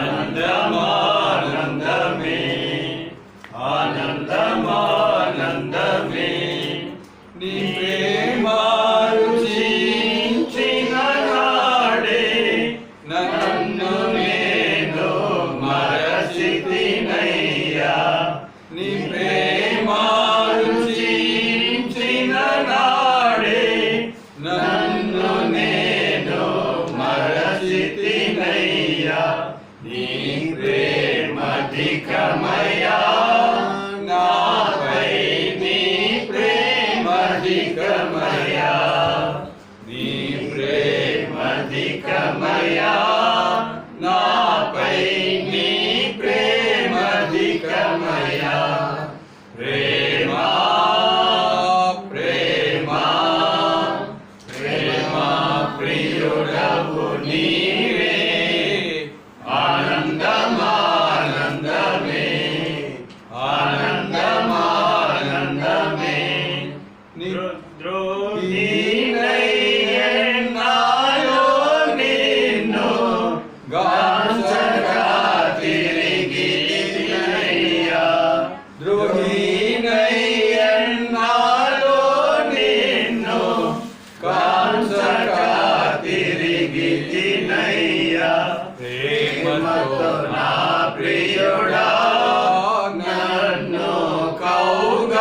ఆనందమానందమే ఆనందమానందమే నీ ప్రేమ రుచించిన నాడే నన్ను నేను మరచితినయ్యా నీ ప్రేమ రుచించిన నాడే నన్ను నేను మరచితినయ్యా నీ ప్రేమధికమయా నాపై నీ ప్రేమధికమయా నీ ప్రేమధికమయా నాపై నీ ప్రేమధికమయా ప్రేమా ప్రేమా ప్రేమా ప్రియుడవు నీవే ఆనందమానందమే ఆనందమానందమే ద్రోహీనయ్యన్నాయో నిన్ను గాంచగా తిరిగితినయ్యా ద్రోహీనయ్యన్నాయో నిన్ను గాంచగా తిరిగితినయ్యా ప్రేమతో నా ప్రియుడా నన్ను కౌగలించితివే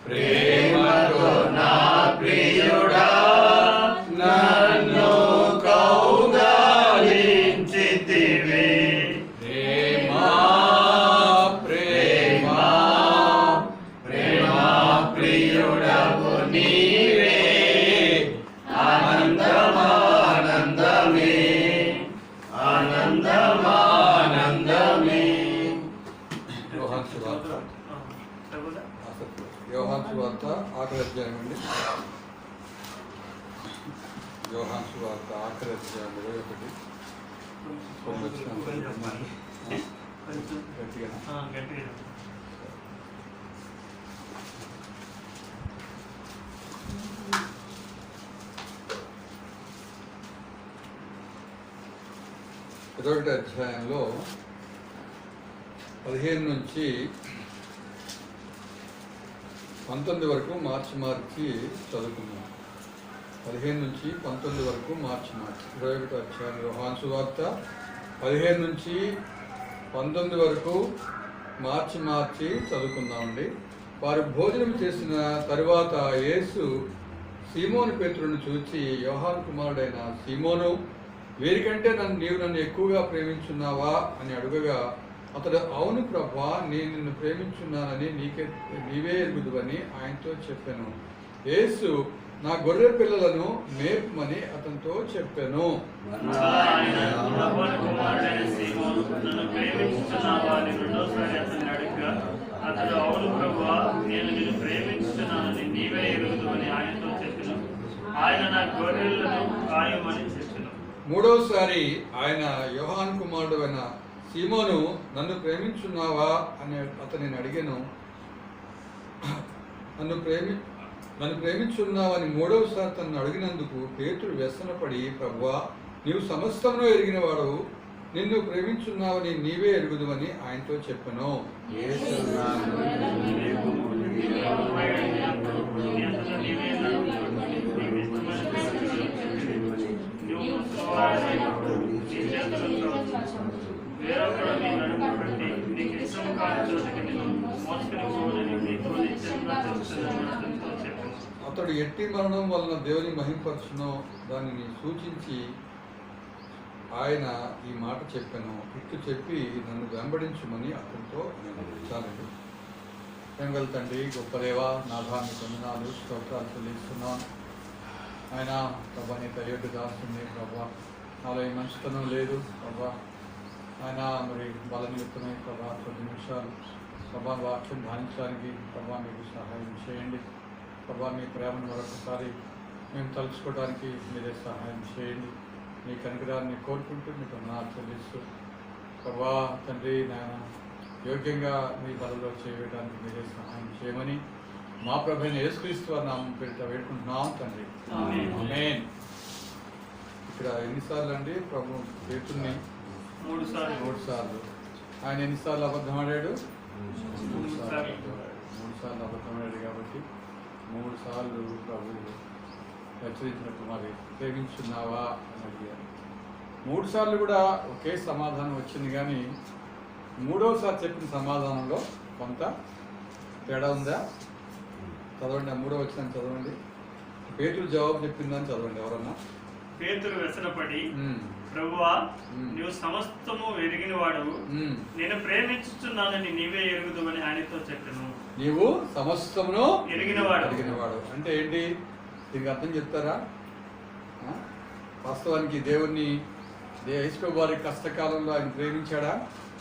ప్రేమతో నా ప్రియుడా నన్ను కౌగలించితివే ప్రేమా ప్రేమా ప్రేమా ప్రియుడవు నీవే ఆనందమానందమే ఆనందమానందమే యోహాను సువార్త 6వ అధ్యాయం అండి. యోహాను సువార్త 6వ అధ్యాయం 21 గట్టిగా ఇదొకటి అధ్యాయంలో 15 నుంచి 19 వరకు మార్చి చదువుకున్నాం. 15 నుంచి 19 వరకు మార్చి 21 అధ్యాయం యోహాను సువార్త 15 నుంచి 19 వరకు మార్చి చదువుకుందామండి. వారు భోజనం చేసిన తరువాత యేసు సీమోను పేతురును చూచి, యోహాను కుమారుడైన సీమోను, వీరికంటే నీవు నన్ను ఎక్కువగా ప్రేమించున్నావా అని అడుగగా అతడు, అవును ప్రభువా, నేను నిన్ను ప్రేమించున్నానని నీవే ఎరుగుదువని ఆయనతో చెప్పాను. యేసు, నా గొర్రె పిల్లలను మేపుమని అతనితో చెప్పాను. మూడవసారి ఆయన, యోహాను కుమారుడు అయిన సీమోను, నన్ను ప్రేమించున్నావా అని అతనిని అడిగాను. నన్ను ప్రేమించున్నావని మూడవసారి తనను అడిగినందుకు పేతురు వ్యసనపడి, ప్రభువా, నీవు సమస్తమును ఎరిగిన వాడు, నిన్ను ప్రేమించున్నావని నీవే ఎరుగుదువని ఆయనతో చెప్పాను. అతడు ఎట్టి మరణం వలన దేవుని మహింపరచునో దానిని సూచించి ఆయన ఈ మాట చెప్పాను. ఇట్లు చెప్పి నన్ను వెంబడించుమని అతనితో నేను చాలండి. వెంగళ తండ్రి, గొప్ప దేవా, నాథాన్ని కొందనాలు స్తోత్రాలు చెల్లిస్తున్నాను. ఆయన ప్రభా, నీ దయ్యొడ్డు దాస్తుంది ప్రభా, నాలో ఈ మంచితనం లేదు ప్రభా. ఆయన మరి బల నిమిత్తమై ప్రభా కొద్ది నిమిషాలు ప్రభా వాక్యం ధ్యానించడానికి ప్రభా మీకు సహాయం చేయండి ప్రభా. మీ ప్రేమను మరొకసారి మేము తలుచుకోవడానికి మీరే సహాయం చేయండి. మీ కనికరాన్ని కోరుకుంటూ మీకు నా చెల్లిస్తూ ప్రభా తండ్రి, నేను యోగ్యంగా మీ బలలో చేయడానికి మీరే సహాయం చేయమని మా ప్రభువైన యేసుక్రీస్తు వారి నామం పేరిట వేడుకుంటున్నాం తండ్రి. ఆమేన్. ఇక్కడ ఎన్నిసార్లు అండి ప్రభు పేతుర్ని 3 సార్లు. 3 సార్లు. ఆయన ఎన్నిసార్లు అబద్ధం ఆడాడు? 3 3 సార్లు. సార్లు. 3 సార్లు అబద్ధం ఆడాడు కాబట్టి 3 సార్లు ప్రభు హెచ్చరించినట్టు మరి ప్రేమించున్నావా అని అడిగారు. 3 సార్లు కూడా ఒకే సమాధానం వచ్చింది, కానీ 3వసారి చెప్పిన సమాధానంలో కొంత తేడా ఉందా? చదవండి, ఆ 3వ వచనం చదవండి. పేతురు జవాబు చెప్పిందని చదవండి ఎవరన్నా. పేతురు వ్యసనపడి, ఉమ్, ప్రభువా, ఉమ్, నీవు సమస్తము ఎరిగిన వాడవు, ఉమ్. నేను ప్రేమించుచున్నానని నీవే ఎరుగుదువని ఆయనతో చెప్పాను. నీవు సమస్తమును ఎరిగినవాడు. ఎరిగినవాడు అంటే ఏంటి? దీనికి అర్థం చెప్తారా? ఆ? వాస్తవానికి దేవుణ్ణి యేసు వారి కష్టకాలంలో ఆయన ప్రేమించాడా?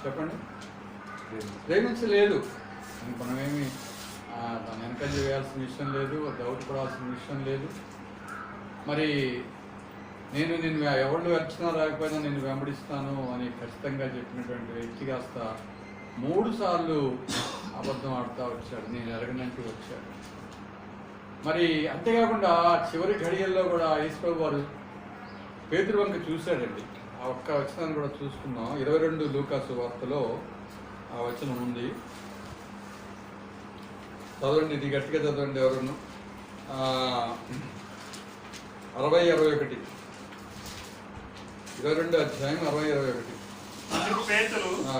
చెప్పండి. ప్రేమించలేదు. మనమేమి దాన్ని వెనకంజ వేయాల్సిన విషయం లేదు, డౌట్ పడాల్సిన విషయం లేదు. మరి నేను ఎవరు వచ్చినా రాకపోయినా నేను వెంబడిస్తాను అని ఖచ్చితంగా చెప్పినటువంటి వ్యక్తి కాస్త 3 సార్లు అబద్ధం ఆడుతూ వచ్చాడు, నేను ఎరగనంటూ వచ్చాడు. మరి అంతేకాకుండా చివరి ఘడియల్లో కూడా యేసు వారు పేతురు వంక చూశాడండి. ఆ ఒక్క వచనాన్ని కూడా చూసుకున్నాం. 22 లూకాసు వార్తలో ఆ వచనం ఉంది, చదవండి. ఇది గట్టిగా చదవండి ఎవరును. 60-61, 22 అధ్యాయం 60-61. అందుకు పేతురు, ఆ,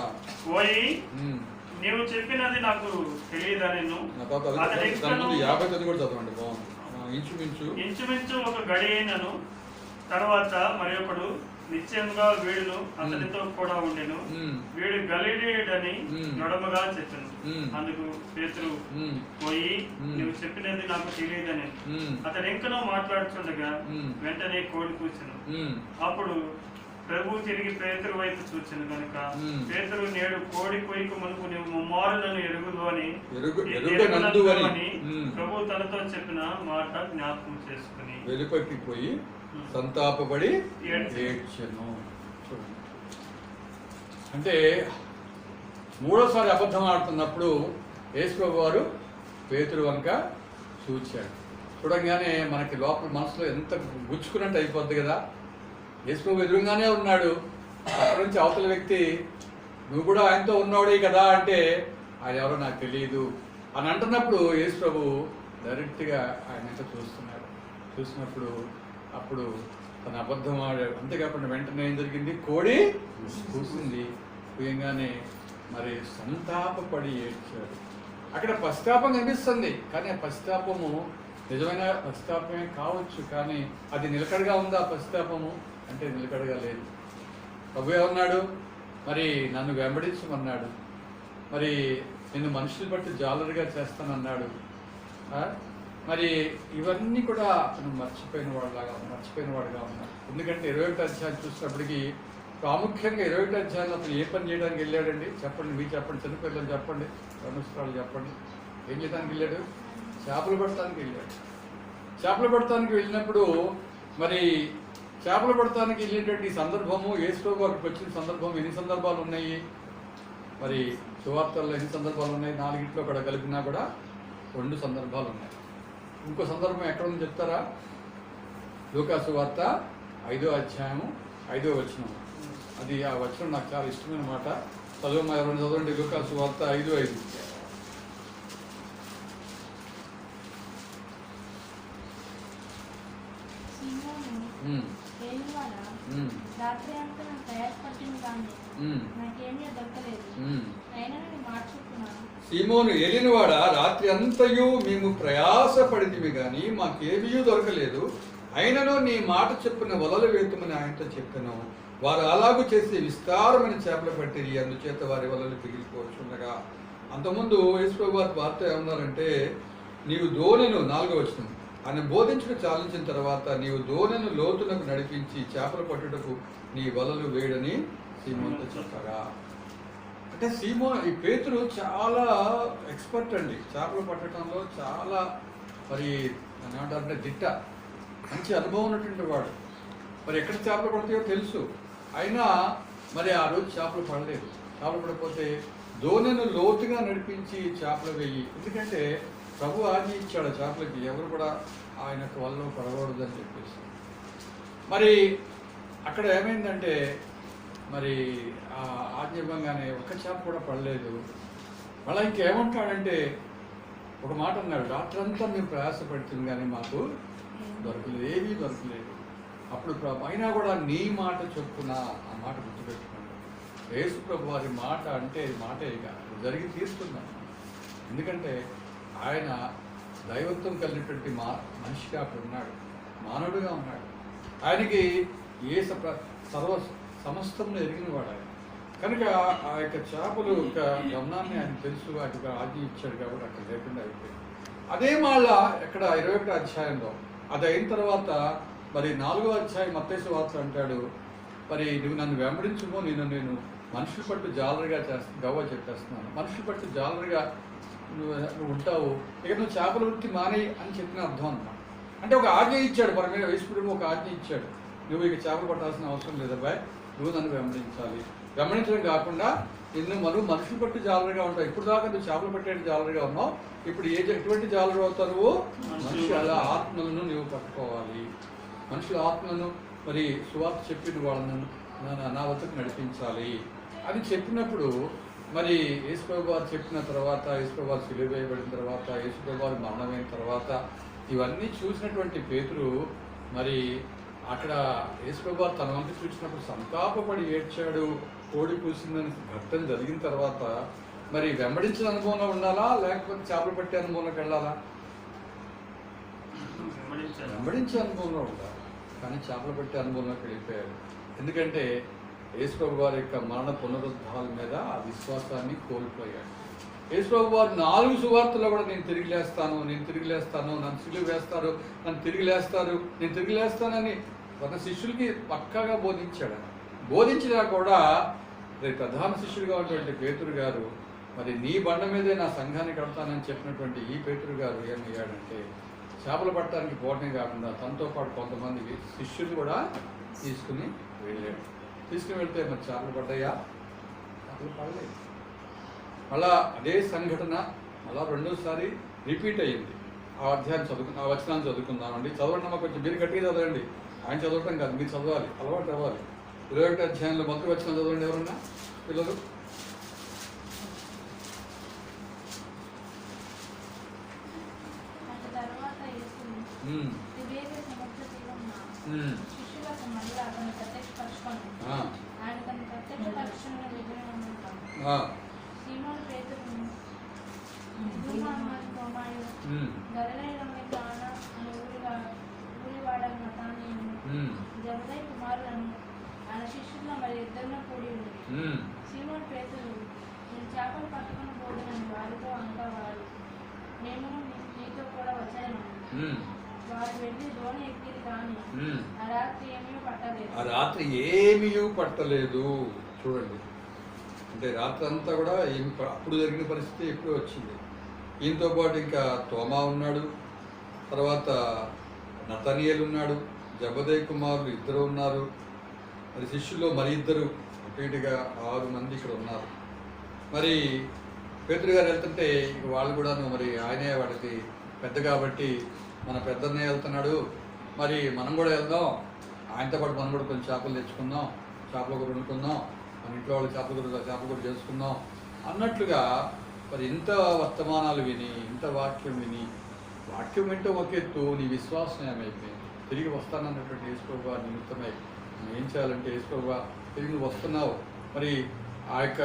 పోయి ఉమ్. నీవు చెప్పినది నాకు తెలియదా నేను ఆ తర్వాత దాని ముందు 59 కూడా చదవండి, బాగుంది. ఇంచుమించు ఇంచుమించు ఒక గడియైనను తర్వాత మరి ఒకడు నిశ్చయంగా వీడును అతనితో కూడా ఉండెను, వీడు గలిలీయుడని నడమగా చెప్పాను. అందుకు పేతురు, పోయి నువ్వు చెప్పినది నాకు తెలియదని అతడు ఇంకనో మాట్లాడుతుండగా వెంటనే కోడి కూర్చును. అప్పుడు ప్రభు తిరిగి పేతురు వైపు చూచాను కనుక, పేతురు, నేడు కోడి కొయ్యకు మునుపు నువ్వు ముమ్మారు నన్ను ఎరుగుదు అని ప్రభు తనతో చెప్పిన మాట జ్ఞాపకం చేసుకుని వెలుపలికి పోయి సంతాపపడి ఏడ్చెను. అంటే 3వసారి అబద్ధం ఆడుతున్నప్పుడు యేసు వారు పేతురు వంక చూచాడు. చూడంగానే మనకి లోపల మనసులో ఎంత గుచ్చుకున్నట్టు అయిపోద్ది కదా. యేసు ఎదురుగానే ఉన్నాడు, అక్కడి నుంచి అవతల వ్యక్తి నువ్వు కూడా ఆయనతో ఉన్నాడే కదా అంటే ఆయన ఎవరో నాకు తెలియదు అని అంటున్నప్పుడు యేసు ప్రభు డైరెక్ట్గా ఆయన చూస్తున్నాడు. చూసినప్పుడు అప్పుడు తన అబద్ధం ఆడాడు. అంతేకాకుండా వెంటనే ఏం జరిగింది? కోడి కూసింది. కూయంగానే మరి సంతాపపడి ఏడ్చాడు. అక్కడ పశ్చాత్తాపం కనిపిస్తుంది, కానీ ఆ పశ్చాత్తాపము నిజమైన పశ్చాత్తాపమే కావచ్చు, కానీ అది నిలకడగా ఉందా? పశ్చాత్తాపము అంటే నిలకడగా లేదు. ప్రభు ఏమన్నాడు? మరి నన్ను వెంబడించమన్నాడు, మరి నేను మనుషులు బట్టి జాలరుగా చేస్తానన్నాడు. మరి ఇవన్నీ కూడా అతను మర్చిపోయిన వాడుగా ఉన్నాడు. ఎందుకంటే 21 అధ్యాయం చూసినప్పటికీ ప్రాముఖ్యంగా 21 అధ్యాయంలో అతను ఏ పని చేయడానికి వెళ్ళాడండి? చెప్పండి, మీరు చెప్పండి, చిన్నపిల్లలు చెప్పండి, ధనుష్ట్రాలు చెప్పండి. ఏం చేయడానికి వెళ్ళాడు? చేపలు పడటానికి వెళ్ళాడు. చేపలు పడటానికి వెళ్ళినప్పుడు మరి చేపలు పడటానికి వెళ్ళేటువంటి సందర్భము, యేసు వారికి వచ్చిన సందర్భం ఎన్ని సందర్భాలు ఉన్నాయి? మరి సువార్తల్లో ఎన్ని సందర్భాలు ఉన్నాయి? 4 కూడా కలిపినా కూడా 2 సందర్భాలు ఉన్నాయి. ఇంకో సందర్భం ఎక్కడ ఉంది చెప్తారా? లూకాసు వార్త 5వ అధ్యాయము 5వ వచనం. అది ఆ వచనం నాకు చాలా ఇష్టమైన మాట. చదవండి. లూకాసు వార్త 5:5. రాత్రి అంతా నాకు ప్రయాసపట్టింది కానీ నాకేమీ దొరకలేదు. అయినా నేను మార్చుకున్నాను. సీమోను ఏలినవాడా, రాత్రి అంతయు మేము ప్రయాసపడింది కానీ మాకేమీ దొరకలేదు, అయినను నీ మాట చెప్పిన వలలు వేతుమని ఆయనతో చెప్పాను. వారు అలాగూ చేసి విస్తారమైన చేపలు పట్టిరి, అందుచేత వారి వలలు పిగిలిపోవచ్చుండగా. అంతకుముందు యేసు వారి వార్త ఏమన్నారంటే, నీవు దోణెను 4వ వచనం ఆయన బోధించుకు చాలించిన తర్వాత నీవు దోణెను లోతునకు నడిపించి చేపలు పట్టుటకు నీ వలలు వేయడని సీమోన్తో చెప్పారా. అంటే ఈ పేతురు చాలా ఎక్స్పర్ట్ అండి చేపలు పట్టడంలో. చాలా మరి ఏమంటారంటే దిట్ట, మంచి అనుభవం ఉన్నటువంటి వాడు. మరి ఎక్కడ చేపలు పడతాయో తెలుసు, అయినా మరి ఆ రోజు చేపలు పడలేదు. చేపలు పడకపోతే దోణెను లోతుగా నడిపించి చేపలు వేయి. ఎందుకంటే ప్రభు ఆజ్ఞ ఇచ్చాడు చేపలకి ఎవరు కూడా ఆయనకు వలలో పడకూడదని చెప్పేసి. మరి అక్కడ ఏమైందంటే మరి ఆ ఆజ్ఞంగానే ఒక్క చేప కూడా పడలేదు. మళ్ళీ ఇంకేమంటాడంటే ఒక మాట అన్నాడు, రాత్రంతా మేము ప్రయాసపడుతుంది కానీ మాకు దొరకలేదు, ఏమీ దొరకలేదు. అప్పుడు అయినా కూడా నీ మాట చొప్పున ఆ మాట గుర్తుపెట్టుకోండి. యేసు ప్రభు వారి మాట అంటే మాటే ఇక జరిగి తీరుతున్నాను. ఎందుకంటే ఆయన దైవత్వం కలిగినటువంటి మనిషిగా అక్కడ ఉన్నాడు, మానవుడిగా ఉన్నాడు. ఆయనకి ఏ సమస్తంలో ఎరిగినవాడు ఆయన. కనుక ఆ యొక్క చేపలు యొక్క గమనాన్ని ఆయన తెలుసు, వాటికి ఆజ్ఞ ఇచ్చాడు కాబట్టి అక్కడ లేకుండా అయిపోయింది. అదే మళ్ళా ఇక్కడ 21వ అధ్యాయంలో అది అయిన తర్వాత మరి 4వ అధ్యాయం మత్తయి సువార్త అంటాడు, మరి నువ్వు నన్ను వెంబడించుమో, నేను మనుషులు పట్టు జాలరిగా గవ్వ చెప్పేస్తున్నాను, మనుషులు పట్టు జాలరిగా నువ్వు ఉంటావు, ఇక నువ్వు చేపల వృత్తి మానేయి అని చెప్పిన అర్థం అన్నమాట. అంటే ఒక ఆజ్ఞ ఇచ్చాడు, మన మీద వేసుకుడు ఒక ఆజ్ఞ ఇచ్చాడు, నువ్వు ఇక చేపలు పట్టాల్సిన అవసరం లేదబ్బాయి, నువ్వు నన్ను వెంబడించాలి. వెంబడించడం కాకుండా మనం మనుషులు పట్టు జాలరిగా ఉంటావు. ఇప్పుడు దాకా నువ్వు చేపలు పట్టే జాలరిగా ఉన్నావు, ఇప్పుడు ఎటువంటి జాలరు అవుతావు నువ్వు? మనుషుల ఆత్మలను నువ్వు పట్టుకోవాలి. మనుషుల ఆత్మలను మరి సువార్త చెప్పి నువ్వు వాళ్ళను నా వద్దకు నడిపించాలి అని చెప్పినప్పుడు మరి యేసుప్రభు వారు చెప్పిన తర్వాత, యేసుప్రభు వారు సిలువ వేయబడిన తర్వాత, యేసుప్రభు వారు మరణమైన తర్వాత ఇవన్నీ చూసినటువంటి పేతురు మరి అక్కడ యేసుప్రభు వారు తన వంతు చూసినప్పుడు సంతాపపడి ఏడ్చాడు. కోడి కూసిందని ఘట్టం జరిగిన తర్వాత మరి వెంబడించిన అనుభవంలో ఉండాలా, లేకపోతే చేపలు పట్టే అనుభవంలోకి వెళ్ళాలా? వెంబడించే అనుభవంలో ఉండాలి, కానీ చేపలు పట్టే అనుభవంలోకి వెళ్ళిపోయారు. ఎందుకంటే యేసుప్రభు వారి యొక్క మరణ పునరుద్ధాల మీద ఆ విశ్వాసాన్ని కోల్పోయాడు. యేసుప్రభు వారు 4 సువార్తల్లో కూడా నేను తిరిగి లేస్తాను, నన్ను సిలువ వేస్తారు, నన్ను తిరిగి లేస్తానని తన శిష్యులకి పక్కాగా బోధించాడు. బోధించినా కూడా ప్రధాన శిష్యుడిగా ఉన్నటువంటి పేతురు గారు మరి నీ బండ మీదే నా సంఘాన్ని కడతానని చెప్పినటువంటి ఈ పేతురు గారు ఏమయ్యాడంటే చేపలు పట్టడానికి పోవటమే కాకుండా తనతో పాటు కొంతమంది శిష్యులు కూడా తీసుకుని వెళ్ళాడు. తీసుకుని వెళ్తే మరి చేపలు పడ్డాయా? చేపలు పడలేదు. మళ్ళా అదే సంఘటన మళ్ళా రెండోసారి రిపీట్ అయ్యింది. ఆ వచనాన్ని చదువుకుందామండి. చదవండి, కొంచెం మీరు గట్టిగా చదవండి. ఆయన చదవటం కాదు, మీరు చదవాలి, అలవాటు అవ్వాలి. 21వ అధ్యాయంలో మొదటి వచనం చదవండి ఎవరన్నా పిల్లలు. జబదయి కుమారులను ఆయన శిష్యుల్లో మరి ఇద్దరిలో కూడి ఉంది. సీమోను పేతురు, నేను చేపలు పట్టుకుని పోదునని వారితో అంటవారు, మేము నీతో కూడా వచ్చాను. వారు వెళ్ళి దోణి ఎక్కిరి కానీ ఆ రాత్రి ఏమీ పట్టలేదు. చూడండి, అంటే రాత్రి అంతా కూడా అప్పుడు జరిగిన పరిస్థితి ఎప్పుడు వచ్చింది. ఈయనతో పాటు ఇంకా తోమా ఉన్నాడు, తర్వాత నతనీయేలు ఉన్నాడు, జబదయి కుమారులు 2 ఉన్నారు, మరి శిష్యుల్లో మరి 2 ఒకటిగా 6 మంది ఇక్కడ ఉన్నారు. మరి పేతురు గారు వెళ్తుంటే ఇక వాళ్ళు కూడాను మరి ఆయనే వాడికి పెద్ద కాబట్టి మన పెద్దనే వెళ్తున్నాడు, మరి మనం కూడా వెళ్దాం, ఆయనతో పాటు మనం కూడా కొంచెం చేపలు తెచ్చుకుందాం, చేపల కూర వండుకుందాం, మన ఇంట్లో వాళ్ళు చేపల కూర చేసుకుందాం అన్నట్లుగా మరి ఇంత వర్తమానాలు విని, ఇంత వాక్యం విని, వాక్యం వింటే ఒక ఎత్తు, నీ విశ్వాసం ఏమైపోయింది? తిరిగి వస్తానన్నటువంటి యేసుప్రభు వారి నిమిత్తమై ఏం చేయాలంటే, యేసుప్రభు తిరిగి నువ్వు వస్తున్నావు, మరి ఆ యొక్క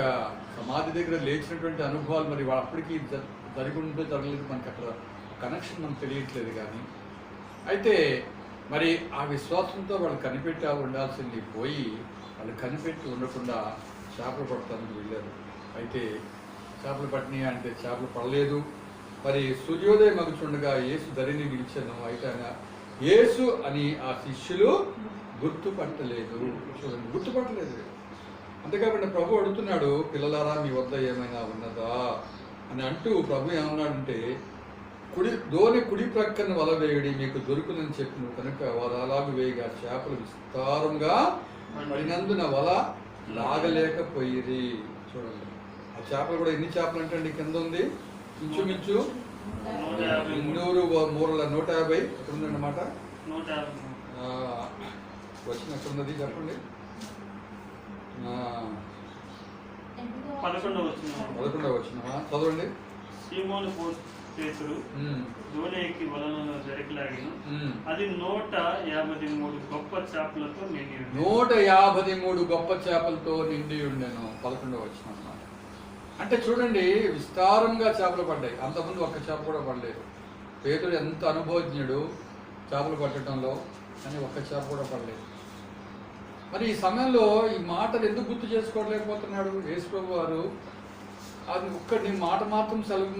సమాధి దగ్గర లేచినటువంటి అనుభవాలు మరి అప్పటికి జరుగుంటూ జరగలేదు, మనకి అక్కడ కనెక్షన్ మనకు తెలియట్లేదు. కానీ అయితే మరి ఆ విశ్వాసంతో వాళ్ళు కనిపెట్టి ఉండాల్సింది పోయి వాళ్ళు కనిపెట్టి ఉండకుండా చేపలు పడటానికి వెళ్ళారు. అయితే చేపలు పట్టినాయి అంటే చేపలు పడలేదు. మరి సూర్యోదయం మగుచుండగా యేసు ధరిని నిలిచాను, అయితే ఆయన యేసు అని ఆ శిష్యులు గుర్తుపట్టలేదు. అంతేకాకుండా ప్రభు అడుగుతున్నాడు, పిల్లలారా మీ వద్ద ఏమైనా ఉన్నదా అని అంటూ ప్రభు ఏమన్నాడంటే, కుడి ప్రక్కన వల వేయడి మీకు దొరుకునని చెప్పిన కనుక వారు అలాగే వేయగా చేపలు విస్తారంగా పడినందున వల లాగలేకపోయిరి. చూడండి, ఆ చేపలు కూడా ఎన్ని చేపలు అంటే కింద ఉంది, ఇంచుమించు 200 మూరల 150 ఉందన్నమాట. వచ్చిన ఎక్కడ ఉన్నది చెప్పండి. 11వ వచనం. 11వ వచనమా చదవండి. సీమోను పేతురు దోణి ఎక్కి వలలను జరకలాగిను. అది 153 గొప్ప చేపలతో నిండి 153 గొప్ప చేపలతో నిండి ఉండెను. 11వ వచనం అన్నమాట. అంటే చూడండి, విస్తారంగా చేపలు పడ్డాయి. అంతకుముందు ఒక్క చేప కూడా పడలేదు. పేతుడు ఎంత అనుభవజ్ఞుడు చేపలు పట్టడంలో, కానీ ఒక్క చేప కూడా పడలేదు. మరి ఈ సమయంలో ఈ మాటలు ఎందుకు గుర్తు చేసుకోవట్లేకపోతున్నాడు యేసుప్రభు వారు? అది ఒక్క నీ మాట మాత్రం సెలవు,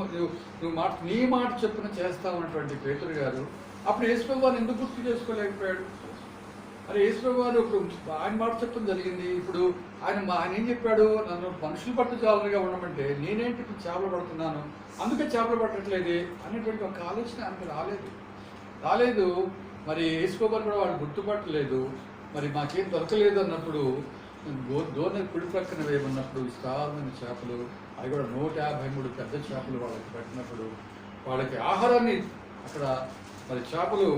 నువ్వు మాట నీ మాట చెప్పున చేస్తామన్నటువంటి పేతురు గారు అప్పుడు యేసుప్రభు వారిని ఎందుకు గుర్తు చేసుకోలేకపోయాడు? మరి యేసుప్రభు వారు ఇప్పుడు ఆయన మాట చెప్పడం జరిగింది. ఇప్పుడు ఆయన ఏం చెప్పాడు? నన్ను మనుషులు పట్టు జాలరుగా ఉండమంటే నేనేంటి ఇప్పుడు చేపలు పడుతున్నాను, అందుకే చేపలు పట్టట్లేదు అనేటువంటి ఒక ఆలోచన ఆయనకు రాలేదు. మరి యేసుప్రభు వారు కూడా వాళ్ళు గుర్తుపట్టలేదు. మరి మాకేం దొరకలేదు అన్నప్పుడు దోణి కుడి ప్రక్కన వేయమన్నప్పుడు విస్తారమైన చేపలు, అవి కూడా 153 పెద్ద చేపలు వాళ్ళకి పెట్టినప్పుడు వాళ్ళకి ఆహారాన్ని అక్కడ మరి చేపలు,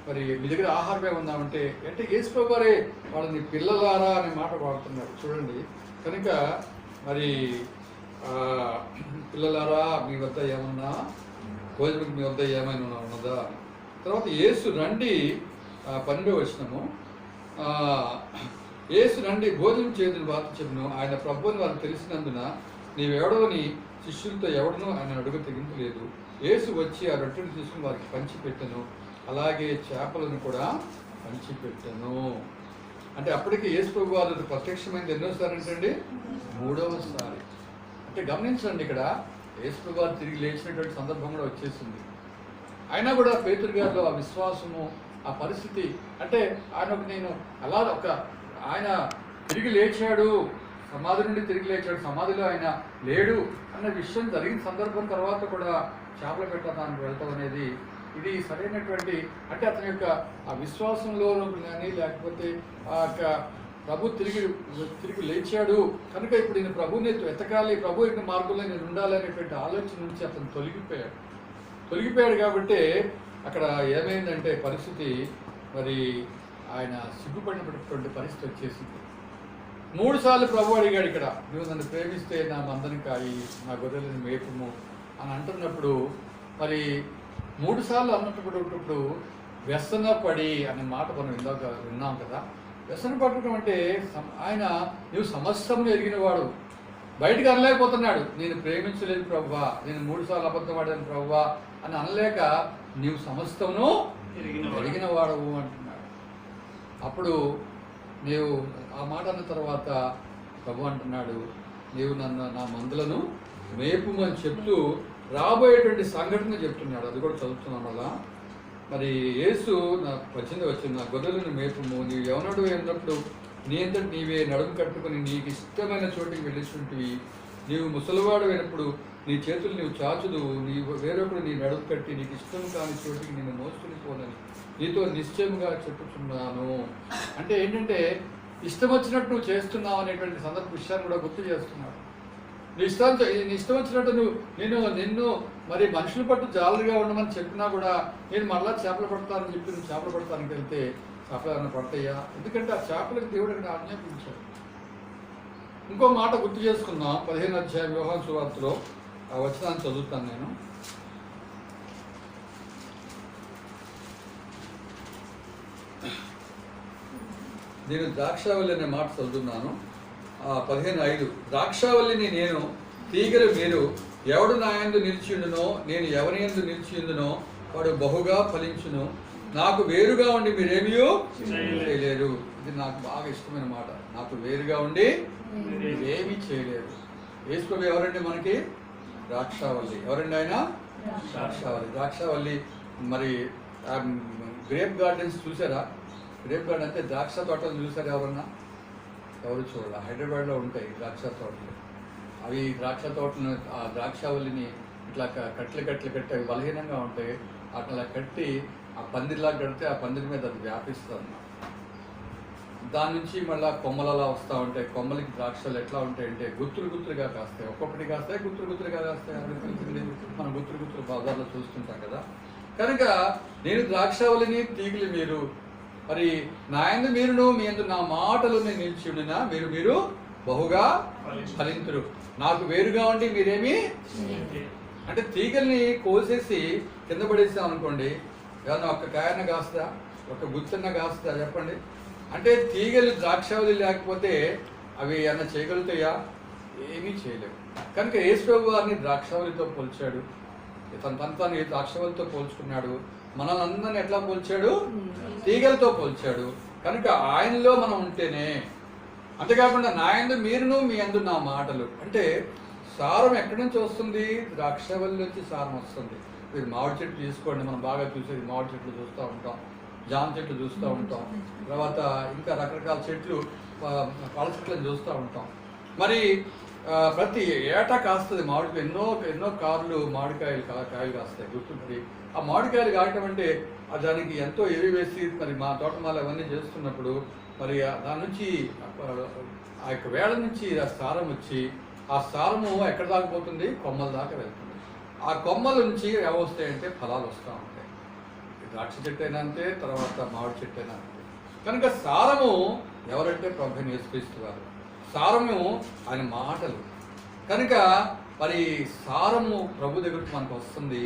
మరి మీ దగ్గర ఆహారం ఏముందామంటే అంటే యేసుప్రభు వారే వాళ్ళని పిల్లలారా అనే మాట వాడుతున్నారు చూడండి. కనుక మరి పిల్లలారా మీ వద్ద ఏమన్నా భోజనం, మీ వద్ద ఏమైనా ఉన్నదా? తర్వాత యేసు రండి, 12వ వచనము, యేసు రండి భోజనం చేయదని వార్త చెప్పను. ఆయన ప్రభువుని వారికి తెలిసినందున నీవెవడవని శిష్యులతో ఎవడనూ ఆయన అడుగు తెగింపలేదు. యేసు వచ్చి ఆ రొట్టెను తీసుకుని వారికి పంచిపెట్టను, అలాగే చేపలను కూడా పంచిపెట్టను. అంటే అప్పటికి యేసు ప్రభు వారు ప్రత్యక్షమైంది ఎన్నోసారి అంటండి? 3వసారి. అంటే గమనించండి, ఇక్కడ యేసు ప్రభు వారు తిరిగి లేచినటువంటి సందర్భం కూడా వచ్చేసింది. అయినా కూడా పేతురు గారిలో ఆ విశ్వాసము, ఆ పరిస్థితి, అంటే ఆయన తిరిగి లేచాడు, సమాధి నుండి తిరిగి లేచాడు, సమాధిలో ఆయన లేడు అన్న విషయం జరిగిన సందర్భం తర్వాత కూడా చేపలు పెట్టడానికి వెళ్తాం అనేది ఇది సరైనటువంటి, అంటే అతని యొక్క ఆ విశ్వాసంలో కానీ లేకపోతే ఆ యొక్క ప్రభు తిరిగి లేచాడు కనుక ఇప్పుడు నేను ప్రభుని వెతకాలి, ప్రభు యొక్క మార్గంలో నేను ఉండాలి అనేటువంటి ఆలోచన నుంచి అతను తొలగిపోయాడు కాబట్టి అక్కడ ఏమైందంటే పరిస్థితి, మరి ఆయన సిగ్గుపడినటువంటి పరిస్థితి వచ్చేసింది. 3 సార్లు ప్రభు అడిగాడు, ఇక్కడ నువ్వు నన్ను ప్రేమిస్తే నా మందని కాయి, నా గొర్రెలను మేపుము అని అంటున్నప్పుడు, మరి 3 సార్లు అన్నప్పుడు వ్యసనపడి అనే మాట మనం విన్నాం కదా. వ్యసన పడటం అంటే ఆయన నువ్వు సమస్తం ఎరిగినవాడు, బయటకు అనలేకపోతున్నాడు, నేను ప్రేమించలేదు ప్రభువా, నేను 3 సార్లు అబద్ధం ఆడాను ప్రభువా అని అనలేక నీవు సమస్తమును ఎరిగిన వాడవు అంటున్నాడు. అప్పుడు నీవు ఆ మాట అన్న తర్వాత ప్రభు అంటున్నాడు, నీవు నా మందులను మేపుమని చెప్తూ రాబోయేటువంటి సంఘటన చెప్తున్నాడు. అది కూడా చదువుతున్నాం అలా. మరి యేసు నా 18 వచ్చింది, నా గొర్రెలను మేపుము, నీవు యవనుడు అయినప్పుడు నీ అంతటి నీవే నడుము కట్టుకుని నీకు ఇష్టమైన చోటికి వెళ్ళిచుంటివి, నీవు ముసలివాడు అయినప్పుడు నీ చేతులు నీవు చాచుదు, వేరొకడు నీ నడుము కట్టి నీకు ఇష్టం కాని చోటికి నేను మోసుకుని పోనని నీతో నిశ్చయముగా చెప్పుచున్నాను. అంటే ఏంటంటే ఇష్టం వచ్చినట్టు నువ్వు చేస్తున్నావు అనేటువంటి సందర్భ విషయాన్ని కూడా గుర్తు చేస్తున్నాడు. నీ ఇష్టం వచ్చినట్టు నిన్ను మరి మనుషులు పట్టు జాలరుగా ఉండమని చెప్పినా కూడా నేను మళ్ళా చేపలు పడతానని చెప్పి నువ్వు చేపలు పడతానికి వెళ్తే చేపలు ఏమైనా పడతాయా? ఎందుకంటే ఆ చేపలకు దేవుడు అక్కడ ఆజ్ఞాపించాడు. ఇంకో మాట గుర్తు చేసుకుందాం. 15వ అధ్యాయం యోహాను సువార్తలో ఆ వచనాన్ని చదువుతాను నేను. నేను ద్రాక్షావల్లి అనే మాట చదువుతున్నాను. 15:5 ద్రాక్షావల్లిని నేను, తీగలు మీరు, ఎవడు నా యందు నిలిచియుండునో నేను ఎవరి యందు నిలిచియుండునో వాడు బహుగా ఫలించును, నాకు వేరుగా ఉండి మీరేమీ చేయలేరు. ఇది నాకు బాగా ఇష్టమైన మాట. నాకు వేరుగా ఉండి మీరేమీ చేయలేరు. యేసు ఎవరండి మనకి? ద్రాక్షావల్లి. ఎవరండి ఆయన? ద్రాక్షావల్లి. మరి గ్రేప్ గార్డెన్స్ చూసారా? గ్రేప్ గార్డెన్ అంటే ద్రాక్ష తోటలు చూసారా ఎవరన్నా? ఎవరు చూడాలి. హైదరాబాద్లో ఉంటాయి ద్రాక్ష తోటలు. అవి ద్రాక్ష తోటలను, ఆ ద్రాక్షావల్లిని ఇట్లా కట్లు కట్టి అవి బలహీనంగా ఉంటాయి, అట్లా కట్టి ఆ పందిరిలా కడితే ఆ పందిరి మీద అది వ్యాపిస్తుంది అన్నమాట. దాని నుంచి మళ్ళీ కొమ్మలలా వస్తూ ఉంటాయి. కొమ్మలకి ద్రాక్షలు ఎట్లా ఉంటాయంటే గుత్తులుగా కాస్తాయి. ఒక్కొక్కటి కాస్తాయి, గుత్తులుగా కాస్తాయి. మనం గుత్తులు బజార్లో చూస్తుంటాం కదా. కనుక నేను ద్రాక్షావల్లిని, తీగలు మీరు. మరి నా యందు మీరును మీ యందు నా మాటలు నిలిచి ఉండినా మీరు బహుగా ఫలింతురు. నాకు వేరుగా ఉండి మీరేమి అంటే తీగల్ని కోసేసి కింద పడేసాం అనుకోండి, ఏమన్నా ఒక్క కాయన కాస్తా, ఒక గుత్తన్న కాస్తా చెప్పండి. అంటే తీగలు ద్రాక్షావళి లేకపోతే అవి ఏమన్నా చేయగలుగుతాయా? ఏమీ చేయలేవు. కనుక యేసు ప్రభు వారిని ద్రాక్షావళితో పోల్చాడు, తను ద్రాక్షావళితో పోల్చుకున్నాడు. మనల్ని అందరిని ఎట్లా పోల్చాడు? తీగలతో పోల్చాడు. కనుక ఆయనలో మనం ఉంటేనే, అంతేకాకుండా నా యందు మీరును మీ యందు నా మాటలు అంటే సారం ఎక్కడి నుంచి వస్తుంది? ద్రాక్షావళి నుంచి సారం వస్తుంది. మీరు మామిడి చెట్లు తీసుకోండి, మనం బాగా చూసేది మామిడి చెట్లు చూస్తూ ఉంటాం, జామ చెట్లు చూస్తూ ఉంటాం, తర్వాత ఇంకా రకరకాల చెట్లు పళ్ళ చెట్లను చూస్తూ ఉంటాం. మరి ప్రతి ఏటా కాస్తుంది మామిడికాయ, ఎన్నో కార్లు మామిడికాయలు కాయలు కాస్తాయి గుర్తుంటుంది. ఆ మామిడికాయలు కాయటం అంటే దానికి ఎంతో ఎరువు వేసి మరి మా తోటమాల అవన్నీ చేస్తున్నప్పుడు మరి దాని నుంచి ఆ యొక్క వేళ నుంచి ఆ సారం వచ్చి ఆ సారము ఎక్కడ దాకా పోతుంది? కొమ్మల దాకా వెళ్తుంది. ఆ కొమ్మల నుంచి ఏమొస్తాయంటే ఫలాలు వస్తూ ఉంటాయి. ద్రాక్ష చెట్టు అయినా అంతే, తర్వాత మామిడి చెట్టు అయినా అంతే. కనుక సారము ఎవరంటే ప్రభువుని యేసుక్రీస్తు వారు. సారము ఆయన మాటలు. కనుక మరి సారము ప్రభు దగ్గరికి మనకు వస్తుంది.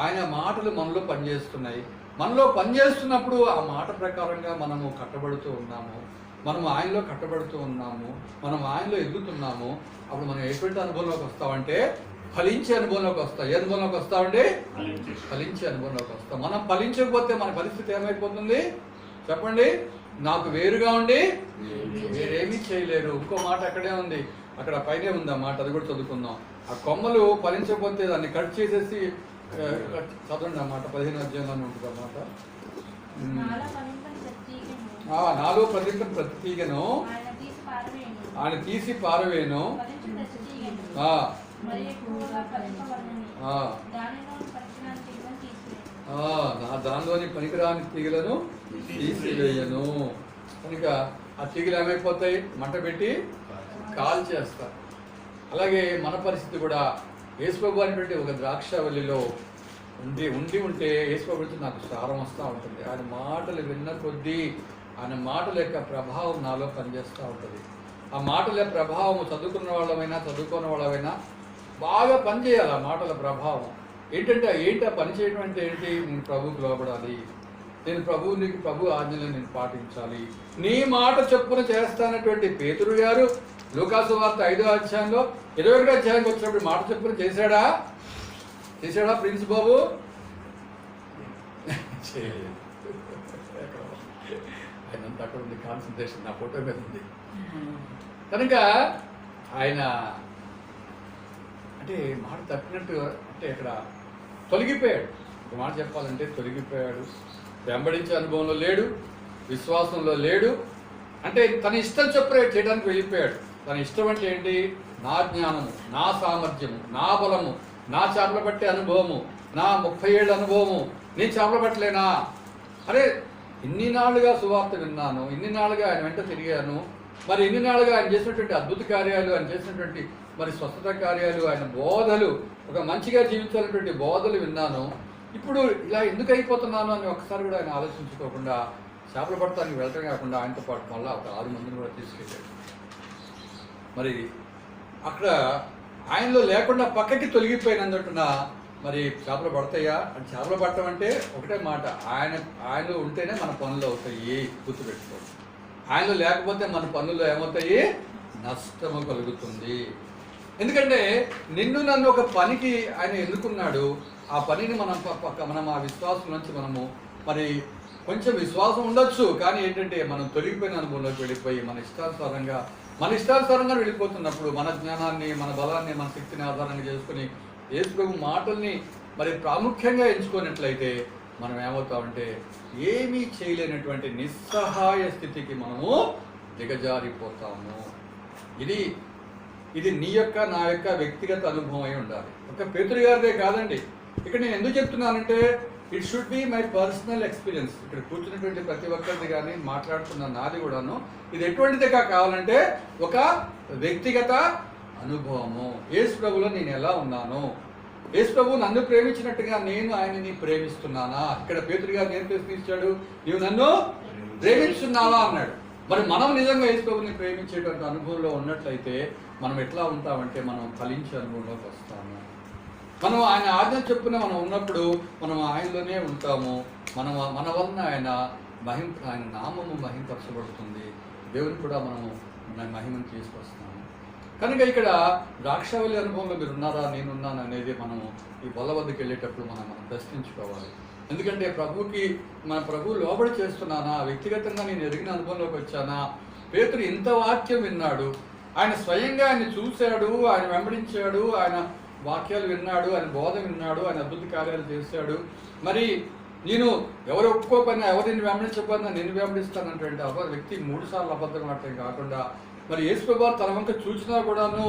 ఆయన మాటలు మనలో పనిచేస్తున్నాయి. మనలో పనిచేస్తున్నప్పుడు ఆ మాట ప్రకారంగా మనము కట్టబడుతూ ఉన్నాము, మనము ఆయనలో కట్టబడుతూ ఉన్నాము, మనం ఆయనలో ఎదుగుతున్నాము. అప్పుడు మనం ఎటువంటి అనుభవంలోకి వస్తామంటే ఫలించే అనుభవంలోకి వస్తాం. ఏ అనుభవంలోకి వస్తామండి? ఫలించే అనుభవంలోకి వస్తాం. మనం ఫలించకపోతే మన పరిస్థితి ఏమైపోతుంది చెప్పండి? నాకు వేరుగా ఉండి వేరేమీ చేయలేరు. ఇంకో మాట అక్కడే ఉంది, అక్కడ పైనే ఉంది ఆ మాట, అది కూడా చదువుకుందాం. ఆ కొమ్మలు ఫలించకపోతే దాన్ని కట్ చేసేసి చదవండి అన్నమాట. 15వ అధ్యాయంలోనే ఉంటుంది అన్నమాట. నాలో ఫలింపని ప్రతి తీగను ఆయన తీసి పారవేను, దానిలోని పనికిరాని తీగలను తీసివేయను. కనుక ఆ తీగలు ఏమైపోతాయి? మంట పెట్టి కాల్ చేస్తారు. అలాగే మన పరిస్థితి కూడా యేసు ప్రభు అనేటువంటి ఒక ద్రాక్షావళిలో ఉంటే యేసు ప్రభు నాకు సారం వస్తూ ఉంటుంది. ఆయన మాటలు విన్న కొద్దీ ఆయన మాటల యొక్క ప్రభావం నాలో పనిచేస్తూ ఉంటుంది. ఆ మాటల ప్రభావం చదువుకున్న వాళ్ళమైనా చదువుకున్న వాళ్ళమైనా బాగా పనిచేయాలి. ఆ మాటల ప్రభావం ఏంటంటే ఆ పని చేయడం అంటే ఏంటి? నేను ప్రభువుకు లోబడాలి, నేను ప్రభు ఆజ్ఞలను నేను పాటించాలి, నీ మాట చొప్పున చేస్తానటువంటి పేతురు గారు లూకాసు వార్త 5వ అధ్యాయంలో 21వ అధ్యాయానికి వచ్చినప్పుడు మాట చొప్పున చేశాడా ప్రిన్స్ బాబు? చేయలేదు. ఆయనంతా అక్కడ ఉంది, కాన్సన్ట్రేషన్ నా ఫోటో మీద ఉంది. కనుక ఆయన అంటే మాట తప్పినట్టు అంటే ఇక్కడ తొలగిపోయాడు. ఒక మాట చెప్పాలంటే తొలగిపోయాడు. వెంబడించే అనుభవంలో లేడు, విశ్వాసంలో లేడు. అంటే తన ఇష్టం చొప్పున చేయడానికి వెళ్ళిపోయాడు. తన ఇష్టం అంటే ఏంటి? నా జ్ఞానము, నా సామర్థ్యము, నా బలము, నా చేపలు పట్టే అనుభవము, నా 30 ఏళ్ళ అనుభవము, నేను చేపలు పట్టలేనా? అరే ఇన్ని నాళ్ళుగా సువార్త విన్నాను, ఇన్ని నాళ్ళుగా ఆయన వెంట తిరిగాను, మరి ఇన్ని నాళ్ళుగా ఆయన చేసినటువంటి అద్భుత కార్యాలు, ఆయన చేసినటువంటి మరి స్వస్థత కార్యాలు, ఆయన బోధలు, ఒక మంచిగా జీవించాలన్నటువంటి బోధలు విన్నాను. ఇప్పుడు ఇలా ఎందుకు అయిపోతున్నాను అని ఒకసారి కూడా ఆయన ఆలోచించుకోకుండా చేపలు పడటానికి వెళ్ళటం కాకుండా ఆయనతో పాటు మళ్ళీ ఒక 6 మందిని కూడా తీసుకెళ్ళాడు. మరి అక్కడ ఆయనలో లేకుండా పక్కకి తొలగిపోయినందున మరి చేపలు పడతాయా అంటే చేపలు పడటం అంటే ఒకటే మాట, ఆయనలో ఉంటేనే మన పనులు అవుతాయి. గుర్తుపెట్టుకోండి. ఆయనలో లేకపోతే మన పనులు ఏమవుతాయి? నష్టము కలుగుతుంది. ఎందుకంటే నన్ను ఒక పనికి ఆయన ఎన్నుకున్నాడు. ఆ పనిని మనం ఆ విశ్వాసం నుంచి మనము మరి కొంచెం విశ్వాసం ఉండొచ్చు, కానీ ఏంటంటే మనం తొలగిపోయిన అనుభవంలోకి వెళ్ళిపోయి మన ఇష్టానుసారంగా వెళ్ళిపోతున్నప్పుడు మన జ్ఞానాన్ని, మన బలాన్ని, మన శక్తిని ఆధారంగా చేసుకుని యేసు ప్రభు మాటల్ని మరి ప్రాముఖ్యంగా ఎంచుకున్నట్లయితే మనం ఏమవుతామంటే ఏమీ చేయలేనటువంటి నిస్సహాయ స్థితికి మనము దిగజారిపోతాము. ఇది నీ యొక్క నా యొక్క వ్యక్తిగత అనుభవం అయి ఉండాలి. ఒక పేతురు గారిదే కాదండి. ఇక్కడ నేను ఎందుకు చెప్తున్నానంటే it should be my personal experience. ఇక్కడ కూర్చున్నటువంటి ప్రతి ఒక్కరిది కానీ మాట్లాడుతున్న నాది కూడాను ఇది ఎటువంటిదిగా కావాలంటే ఒక వ్యక్తిగత అనుభవము. యేసు ప్రభులో నేను ఎలా ఉన్నాను, యేసు ప్రభు నన్ను ప్రేమించినట్టుగా నేను ఆయనని ప్రేమిస్తున్నానా? ఇక్కడ పేతురు గారు నేను ప్రశ్నించాడు, నీవు నన్ను ప్రేమిస్తున్నావా అన్నాడు. మరి మనం నిజంగా యేసు ప్రభుని ప్రేమించేటువంటి అనుభవంలో ఉన్నట్లయితే మనం ఎట్లా ఉంటామంటే మనం ఫలించే అనుభవంలోకి వస్తాము. మనం ఆయన ఆజ్ఞ చెప్పున మనం ఉన్నప్పుడు మనం ఆయనలోనే ఉంటాము. మన వలన ఆయన నామము మహింపరచబడుతుంది. దేవుని కూడా మనము మహిమను తీసుకొస్తాము. కనుక ఇక్కడ ద్రాక్షావళి అనుభవంలో మీరు ఉన్నారా, నేనున్నాను అనేది మనము ఈ బల్ల వద్దకు వెళ్ళేటప్పుడు మనం ప్రశ్నించుకోవాలి. ఎందుకంటే మన ప్రభువు లోబడి చేస్తున్నానా, వ్యక్తిగతంగా నేను ఎరిగిన అనుభవంలోకి వచ్చానా? పేతురు ఇంత వాక్యం విన్నాడు, ఆయన స్వయంగా ఆయన చూశాడు, ఆయన వెంబడించాడు, ఆయన వాక్యాలు విన్నాడు, ఆయన బోధ విన్నాడు, ఆయన అద్భుత కార్యాలు చేశాడు. మరి నేను ఎవరు ఒప్పుకోకపోయినా, ఎవరిని వెంబడించకపోయినా నేను వెంబడిస్తానంటే వ్యక్తి 3 సార్లు అబద్ధం ఆడటం కాకుండా మరి యేసు ప్రభువు తన వంక చూసినా కూడాను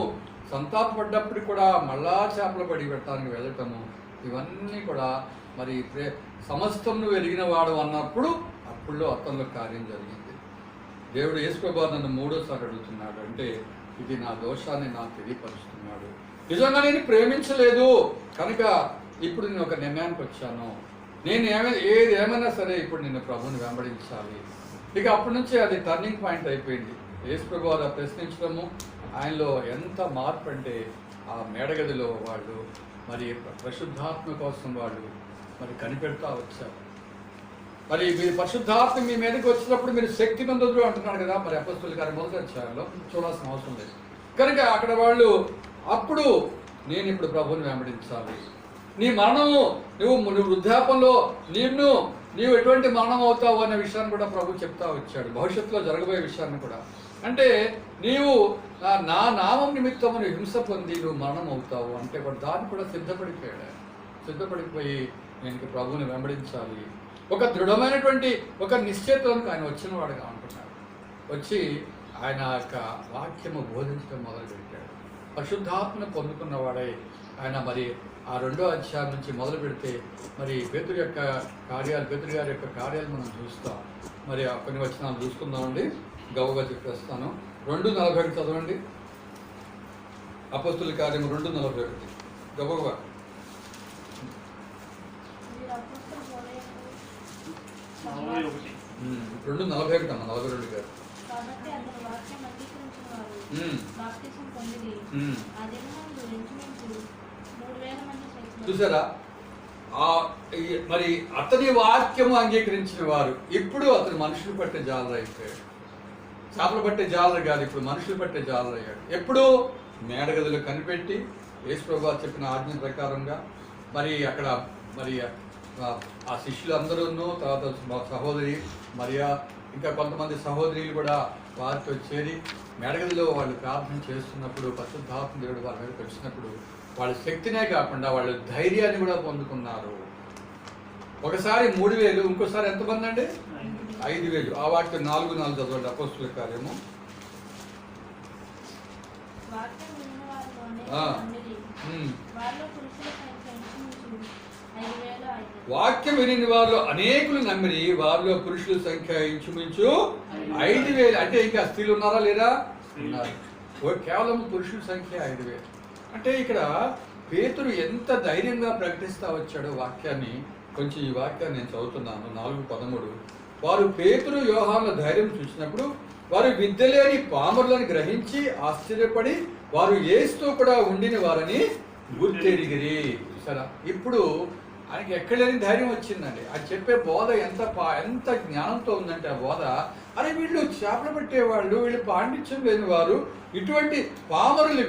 సంతాపపడ్డప్పుడు కూడా మళ్ళా చేపలు పడి పెట్టడానికి వెళ్ళటము, ఇవన్నీ కూడా మరి సమస్తం నువ్వు ఎరిగిన వాడు అన్నప్పుడు అప్పుడులో అతనిలో కార్యం జరిగింది. దేవుడు యేసు ప్రభువు నన్ను 3వ సారి అడుగుతున్నాడు అంటే ఇది నా దోషాన్ని నాకు తెలియపరుస్తున్నాడు. నిజంగా నేను ప్రేమించలేదు కనుక ఇప్పుడు నేను ఒక నిర్ణయానికి వచ్చాను, నేను ఏమైనా సరే ఇప్పుడు నేను ప్రభువుని వెంబడించాలి. ఇక అప్పటి నుంచి అది టర్నింగ్ పాయింట్ అయిపోయింది. యేసు ప్రభువు అలా ప్రశ్నించడము, ఆయనలో ఎంత మార్పు అంటే ఆ మేడగదిలో వాళ్ళు మరి పరిశుద్ధాత్మ కోసం వాళ్ళు మరి కనిపెడతా వచ్చారు. మరి మీరు పరిశుద్ధాత్మ మీ మీదకి వచ్చినప్పుడు మీరు శక్తి పొందొద్దు అంటున్నాడు కదా, మరి అపొస్తలుల కార్యం 1వ అధ్యాయంలో చూడాల్సిన అవసరం లేదు. కనుక అక్కడ వాళ్ళు అప్పుడు నేను ఇప్పుడు ప్రభువుని వెంబడించాలి. నీ మరణము నువ్వు వృద్ధాపంలో నీవు ఎటువంటి మరణం అవుతావు అనే విషయాన్ని కూడా ప్రభు చెప్తా వచ్చాడు, భవిష్యత్తులో జరగబోయే విషయాన్ని కూడా. అంటే నీవు నా నామం నిమిత్తము నువ్వు హింస పొంది నువ్వు మరణం అవుతావు అంటే దాన్ని కూడా సిద్ధపడిపోయి నేను ప్రభువుని వెంబడించాలి. ఒక దృఢమైనటువంటి ఒక నిశ్చయతకు ఆయన వచ్చిన వాడుగా అంటున్నాడు. వచ్చి ఆయన యొక్క వాక్యము బోధించడం మొదలుపెట్టాడు. పరిశుద్ధాత్మను పొందుకున్నవాడై ఆయన మరి ఆ 2వ అధ్యాయం నుంచి మొదలు పెడితే మరి పేతురు గారి యొక్క కార్యాలు మనం చూస్తాం. మరి కొన్ని వచనాలు చూసుకుందామండి, గౌగా చెప్పేస్తాను. 2:41 చదవండి. అపొస్తలుల కార్యం 2:41 గౌగా. 2:41 అమ్మ, 42 గారు. కాబట్టి అతను వాక్యం అంగీకరించిన వారు బాప్తిసం పొందిరి. ఆ దినమందు ఇంచుమించు 3,000 మంది చూసారా? మరి అతని వాక్యము అంగీకరించిన వారు ఇప్పుడు అతను మనుషులు పట్టే జాలరు అయిపోయాడు. చేపలు పట్టే జాలరు కాదు, ఇప్పుడు మనుషులు పట్టే జాలరు అయ్యాడు. ఎప్పుడు మేడగదిలో కనిపెట్టి యేసు ప్రభువు చెప్పిన ఆజ్ఞ ప్రకారంగా మరి అక్కడ మరి ఆ శిష్యులు అందరూ, తర్వాత సహోదరి మరియా, ఇంకా కొంతమంది సహోదరులు కూడా వారితో చేరి మేడగదిలో వాళ్ళు ప్రార్థన చేస్తున్నప్పుడు పరిశుద్ధాత్మ దేవుడు వాళ్ళ మీదకి వచ్చినప్పుడు వాళ్ళ శక్తినే కాకుండా వాళ్ళు ధైర్యాన్ని కూడా పొందుకున్నారు. ఒకసారి 3,000, ఇంకోసారి ఎంతమంది అండి? 5,000. ఆ వాక్యం 4:4 చదవండి. అపొస్తలుల కార్యము. వాక్యం విని వారిలో అనేకులు నమ్మిరి, వారిలో పురుషుల సంఖ్య ఇంచుమించు 5,000. అంటే ఇంకా స్త్రీలు ఉన్నారా లేదా? ఉన్నారు. కేవలం పురుషుల సంఖ్య 5,000. అంటే ఇక్కడ పేతురు ఎంత ధైర్యంగా ప్రకటిస్తా వచ్చాడో వాక్యాన్ని. కొంచెం ఈ వాక్యాన్ని నేను చదువుతున్నాను. 4:13. వారు పేతురు యోహానుల ధైర్యం చూసినప్పుడు వారు విద్యలేని పామరులను గ్రహించి ఆశ్చర్యపడి వారు యేసుతో కూడా ఉండిన వారని గుర్తెరిగిరి. సరే, ఇప్పుడు ఆయనకి ఎక్కడలేని ధైర్యం వచ్చిందండి. అది చెప్పే బోధ ఎంత జ్ఞానంతో ఉందంటే ఆ బోధ, అరే వీళ్ళు చేపలు పెట్టేవాళ్ళు, వీళ్ళు పాండిత్యం లేని వారు, ఇటువంటి పామరులు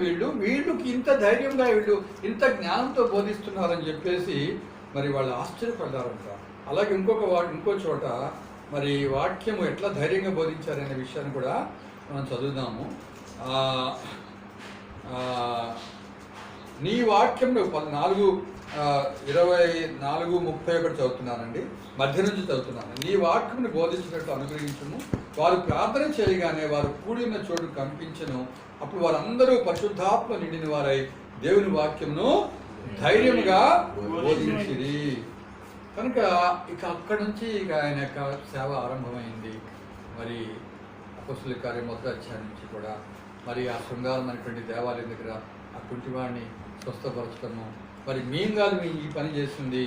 వీళ్ళకి ఇంత ధైర్యంగా వీళ్ళు ఇంత జ్ఞానంతో బోధిస్తున్నారని చెప్పేసి మరి వాళ్ళు ఆశ్చర్యపడ్డారంట. అలాగే ఇంకో చోట మరి వాక్యము ఎట్లా ధైర్యంగా బోధించారనే విషయాన్ని కూడా మనం చదువుదాము. నీ వాక్యంలో 4:24-31 చదువుతున్నానండి, మధ్య నుంచి చదువుతున్నాను. నీ వాక్యమును బోధించినట్టు అనుగ్రహించును. వారు ప్రార్థన చేయగానే వారు కూడి ఉన్న చోటు కనిపించను. అప్పుడు వారందరూ పరిశుద్ధాత్మ నిండిన వారై దేవుని వాక్యమును ధైర్యముగా బోధించిరి. కనుక ఇక అక్కడి నుంచి ఇక ఆయన యొక్క సేవ ఆరంభమైంది. మరి అపొస్తలుల కార్యం 1వ అధ్యాయం నుంచి కూడా మరి ఆ శృంగారం అనేటువంటి దేవాలయం దగ్గర ఆ కుంటివాడిని స్వస్థపరచడము, మరి మీంగాలు ఈ పని చేస్తుంది,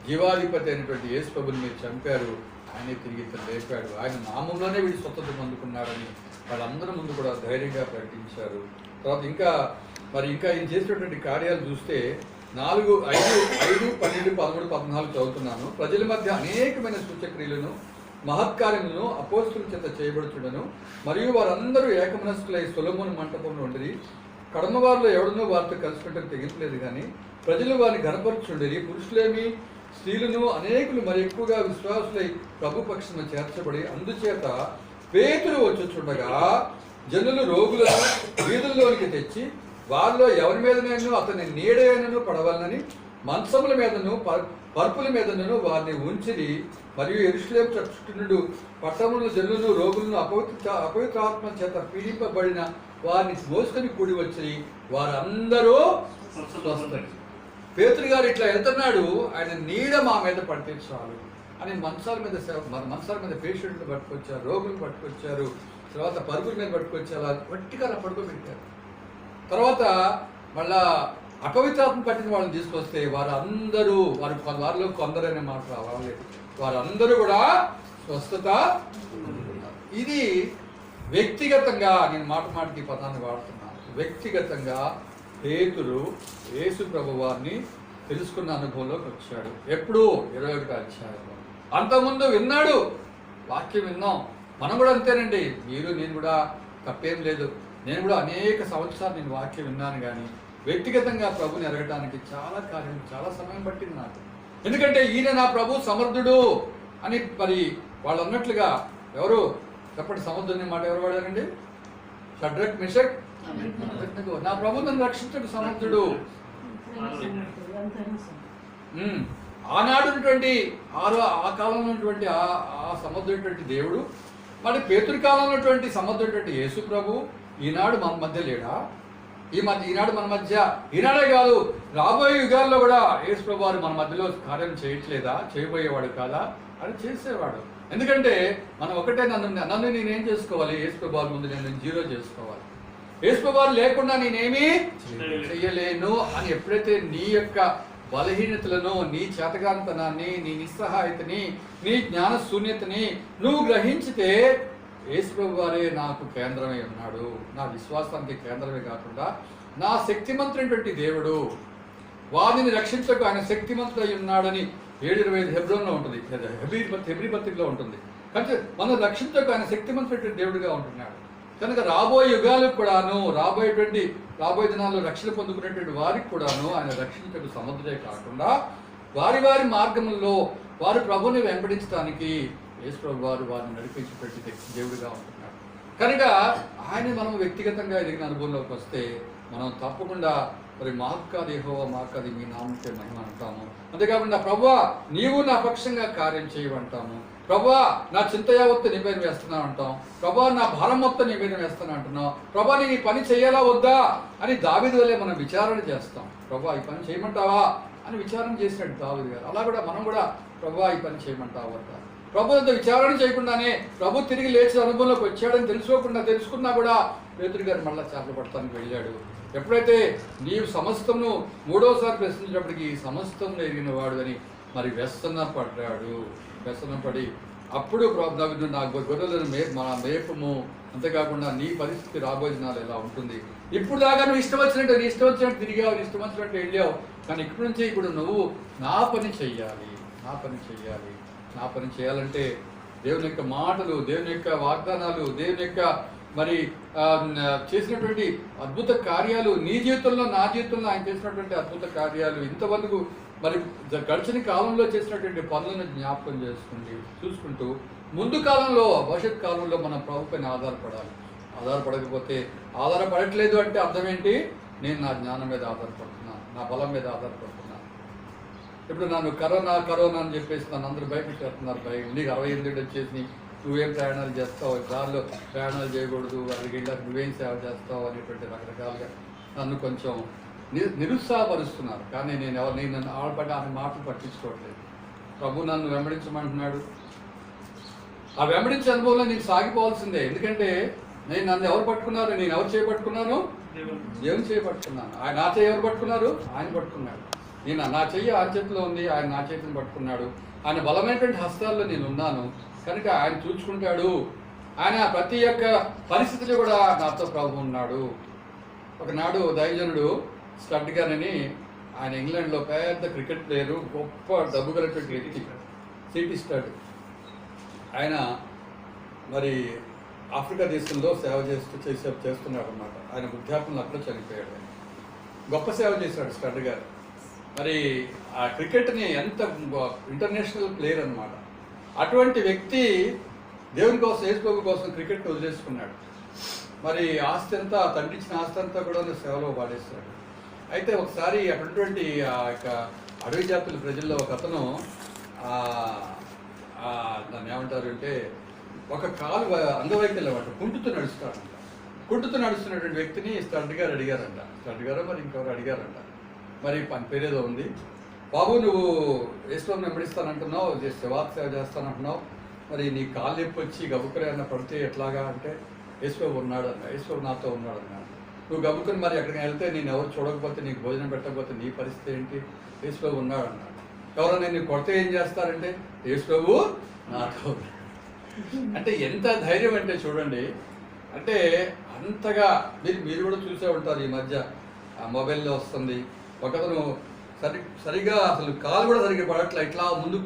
జీవాధిపతి అయినటువంటి యేసు ప్రభుని మీరు చంపారు, ఆయనే తిరిగి ఇతను లేపాడు, ఆయన నామంలోనే వీడు స్వస్థత పొందుకున్నాడని వాళ్ళందరి ముందు కూడా ధైర్యంగా ప్రకటించారు. తర్వాత ఇంకా ఈయన చేసినటువంటి కార్యాలు చూస్తే 4, 5, 12, 13, 14 చదువుతున్నాను. ప్రజల మధ్య అనేకమైన సూచక్రియలను మహత్కార్యములను అపోస్తుల చేత చేయబడుచుడను మరియు వారందరూ ఏకమనస్కులై సొలొమోను మంటపంలో ఉండిరి. కడమవారిలో ఎవడనో వారితో కలుసుకుంటే తెగించలేదు కానీ ప్రజలు వారిని గణపరచుండిరి. పురుషులేమి స్త్రీలను అనేకులు మరి ఎక్కువగా విశ్వాసులై ప్రభు పక్షమున చేర్చబడి అందుచేత పేతురు వచ్చుచుండగా జనులు రోగులను వీధుల్లోనికి తెచ్చి వారిలో ఎవరి మీదనైనా అతని నీడైనను పడవలనని మంచముల మీదను పరుపుల మీదను వారిని ఉంచిరి. మరియు యెరూషలేము చుట్టూ నుండి పట్టణముల జనులను రోగులను అపవిత్రాత్మ చేత పీడింపబడిన వారిని మోసుకొని కూడి వచ్చి వారందరూ స్వస్థ. పేతురు గారు ఇట్లా వెళ్తున్నాడు, ఆయన నీడ మా మీద పడితే చాలు అని మంచాల మీద పేషెంట్లు పట్టుకొచ్చారు, రోగులు పట్టుకొచ్చారు, తర్వాత పరుగుల మీద పట్టుకొచ్చారు, అలా గట్టిగా పడుకోబెట్టారు. తర్వాత మళ్ళా అపవిత్రాత్మ పట్టిన వాళ్ళని తీసుకొస్తే వారిలో కొందరనే మాట రాలేదు, వారందరూ కూడా స్వస్థత. ఇది వ్యక్తిగతంగా నేను మాటికి పదాన్ని వాడుతున్నాను. వ్యక్తిగతంగా పేతురు యేసు ప్రభు వారిని తెలుసుకున్న అనుభవంలోకి వచ్చాడు. ఎప్పుడు 21వ అధ్యాయంలో. అంతకుముందు విన్నాడు, వాక్యం విన్నాం. మనం కూడా అంతేనండి, మీరు నేను కూడా తప్పేం లేదు. నేను కూడా అనేక సంవత్సరాలు నేను వాక్యం విన్నాను, కానీ వ్యక్తిగతంగా ప్రభుని ఎరగడానికి చాలా సమయం పట్టింది నాకు. ఎందుకంటే ఈయన నా ప్రభు సమర్థుడు అని మరి వాళ్ళు అన్నట్లుగా ఎవరు చెప్పండి, సమర్థుని మాట ఎవరు వాడారండి? షడ్రక్ మెషక్ నా ప్రభు నన్ను రక్షించడు సమర్థుడు. ఆనాడున్నటువంటి ఆ కాలంలో ఉన్నటువంటి ఆ సమర్థుడైనటువంటి దేవుడు మరి పేతురు కాలంలో ఉన్నటువంటి సమర్థుడైనటువంటి యేసు ప్రభు ఈనాడు మన మధ్య లేడా? ఈనాడు మన మధ్య, ఈనాడే కాదు రాబోయే యుగాల్లో కూడా యేసు ప్రభు వారు మన మధ్యలో కార్యం చేయట్లేదా? చేయబోయేవాడు కాదా? అని చేసేవాడు. ఎందుకంటే మనం ఒకటే, నన్ను నేనేం చేసుకోవాలి? యేసు ప్రభు వారి ముందు నేను 0 చేసుకోవాలి. యేసు ప్రభు వారు లేకుండా నేనేమీ చెయ్యలేను అని ఎప్పుడైతే నీ యొక్క బలహీనతలను, నీ చేతగానితనాన్ని, నీ నిస్సహాయతని, నీ జ్ఞాన శూన్యతని నువ్వు గ్రహించితే యేసు ప్రభు వారే నాకు కేంద్రమై ఉన్నాడు. నా విశ్వాసానికి కేంద్రమే కాకుండా నా శక్తిమంతుడైనటువంటి దేవుడు, వారిని రక్షించకు ఆయన శక్తిమంతుడై ఉన్నాడని 7:25 హెబ్రోన్లో ఉంటుంది, హెబ్రీ పత్రికలో ఉంటుంది. కానీ మనం రక్షించకు ఆయన శక్తిమంతుడైనటువంటి దేవుడిగా ఉంటున్నాడు. కనుక రాబోయే యుగాలకు కూడాను, రాబోయే దినాల్లో రక్షణ పొందుకునేటువంటి వారికి కూడాను ఆయన రక్షించకు సమర్థుడే కాకుండా వారి మార్గంలో వారు ప్రభుని వెంబడించడానికి యేసు ప్రభు వారు వారిని నడిపించేటువంటి దేవుడిగా ఉంటున్నాడు. కనుక ఆయన మనం వ్యక్తిగతంగా ఎదిగిన అనుభవంలోకి వస్తే మనం తప్పకుండా మరి మాకాది యెహోవా మాకాది మీ నామకే మహిమ అంటాము. అంతేకాకుండా ప్రభువా నీవు నా పక్షంగా కార్యం చేయమంటాము. ప్రభువా నా చింత యావత్తు నీ పైన వేస్తున్నావు అంటాం. ప్రభువా నా భారం మొత్తం నీ పైన వేస్తున్నా అంటున్నావు. ప్రభువా నేను ఈ పని చేయాలా వద్దా అని దావీదు వల్లే మనం విచారణ చేస్తాం. ప్రభువా ఈ పని చేయమంటావా అని విచారణ చేసినట్టు దావీదు గారు. అలా కూడా మనం కూడా ప్రభువా ఈ పని చేయమంటావా వద్దా? ప్రభు అంత విచారణ చేయకుండానే ప్రభు తిరిగి లేచి అనుభవంలోకి వచ్చాడని తెలుసుకున్నా కూడా పేతురు గారు మళ్ళా చేపలు పడటానికి వెళ్ళాడు. ఎప్పుడైతే నీవు సమస్తమును 3వసారి ప్రశ్నించినప్పటికీ సమస్తం ఎరిగిన వాడు అని మరి వ్యసన పడి అప్పుడు ప్రభు నా గొర్రెలను మేపము, అంతేకాకుండా నీ పరిస్థితి రాబోయే దినాలు ఎలా ఉంటుంది? ఇప్పుడు దాకా నువ్వు ఇష్టం వచ్చినట్టు తిరిగావు, ఇష్టం వచ్చినట్టు వెళ్ళావు, కానీ ఇప్పుడు నువ్వు నా పని చెయ్యాలి. నా పని చేయాలంటే దేవుని యొక్క మాటలు, దేవుని యొక్క వాగ్దానాలు, దేవుని యొక్క మరి చేసినటువంటి అద్భుత కార్యాలు నీ జీవితంలో, నా జీవితంలో ఆయన చేసినటువంటి అద్భుత కార్యాలు, ఇంతవరకు మరి గడిచిన కాలంలో చేసినటువంటి పనులను జ్ఞాపకం చూసుకుంటూ ముందు కాలంలో, భవిష్యత్ కాలంలో మనం ప్రభు పైన ఆధారపడకపోతే ఆధారపడట్లేదు అంటే అర్థం ఏంటి? నేను నా జ్ఞానం మీద ఆధారపడుతున్నాను, నా బలం మీద ఆధారపడుతున్నాను. ఇప్పుడు నన్ను కరోనా అని చెప్పేసి నన్ను అందరూ భయపెట్టేస్తున్నారు. నీకు 68 వచ్చేసి నువ్వేం ప్రయాణాలు చేస్తావు, దారిలో ప్రయాణాలు చేయకూడదు, వాళ్ళకి వెళ్ళాక నువ్వేం సేవ చేస్తావు అనేటువంటి రకరకాలుగా నన్ను కొంచెం నిరుత్సాహపరుస్తున్నారు. కానీ నేను నన్ను ఆడపడి ఆమె మాటలు పట్టించుకోవట్లేదు. ప్రభు నన్ను వెంబడించమంటున్నాడు. ఆ వెంబడించే అనుభవంలో నేను సాగిపోవాల్సిందే. ఎందుకంటే నన్ను ఎవరు పట్టుకున్నారు? నేను ఎవరు చేయబట్టుకున్నాను? దేవుని చేయబట్టుకున్నాను. నా చేయి ఎవరు పట్టుకున్నారు? ఆయన పట్టుకున్నాడు. నేను నా చెయ్యి ఆయన చేతిలో ఉంది, ఆయన నా చేతిని పట్టుకున్నాడు, ఆయన బలమైనటువంటి హస్తాల్లో నేను ఉన్నాను కనుక ఆయన చూసుకుంటాడు, ఆయన ప్రతి ఒక్క పరిస్థితిలో కూడా నాతో ప్రభు ఉన్నాడు. ఒకనాడు దైవజనుడు స్టడ్ గన్ అని, ఆయన ఇంగ్లాండ్లో పెద్ద క్రికెట్ ప్లేయరు, గొప్ప డబ్బు కలిగినటువంటి వ్యక్తి, సిటీ స్టడ్. ఆయన మరి ఆఫ్రికా దేశంలో సేవ చేస్తున్నాడు అన్నమాట. ఆయన వృద్ధాపంలో అక్కడ చనిపోయాడు. ఆయన గొప్ప సేవ చేశాడు స్టడ్ గారు. మరి ఆ క్రికెట్ని ఎంత ఇంటర్నేషనల్ ప్లేయర్ అన్నమాట. అటువంటి వ్యక్తి దేవుని కోసం, యేసు ప్రభు కోసం క్రికెట్ని వదిలేసుకున్నాడు. మరి ఆస్తి అంతా, తండ్రి ఇచ్చిన ఆస్తి అంతా కూడా సేవలో వాడేస్తాడు. అయితే ఒకసారి అటువంటి ఆ యొక్క అడవి జాతుల ప్రజల్లో ఒక అతను దాన్ని ఏమంటారు అంటే ఒక కాలు అంగవైకల్యం అంట, కుంటుతూ నడుస్తాడంట. కుంటుతూ నడుస్తున్నటువంటి వ్యక్తిని స్టడ్ గారు అడిగారంట, స్టడ్ గారు మరి ఇంకెవరు అడిగారంట, మరి పని పేరేదో ఉంది బాబు, నువ్వు యేసుప్రభుని వెంబడిస్తానంటున్నావు, సేవా సేవ చేస్తానంటున్నావు, మరి నీ కాళ్ళు నొప్పి వచ్చి గబుకుని అన్న పడితే ఎట్లాగా అంటే యేసుప్రభు ఉన్నాడు అన్న, యేసుప్రభు నాతో ఉన్నాడు అన్నాడు. నువ్వు గబుకుని మరి ఎక్కడికి వెళ్తే నేను ఎవరు చూడకపోతే, నీకు భోజనం పెట్టకపోతే నీ పరిస్థితి ఏంటి? యేసుప్రభు ఉన్నాడు అన్నాడు. ఎవరైనా నేను కొడితే ఏం చేస్తారంటే యేసుప్రభు నాతో ఉన్నాడు. అంటే ఎంత ధైర్యం అంటే చూడండి. అంటే అంతగా మీరు కూడా చూసే ఉంటారు, ఈ మధ్య మొబైల్లో వస్తుంది, ఒకతను సరిగా అసలు కాలు కూడా సరిగ్గా పడట్లా, ఇట్లా ముందుకు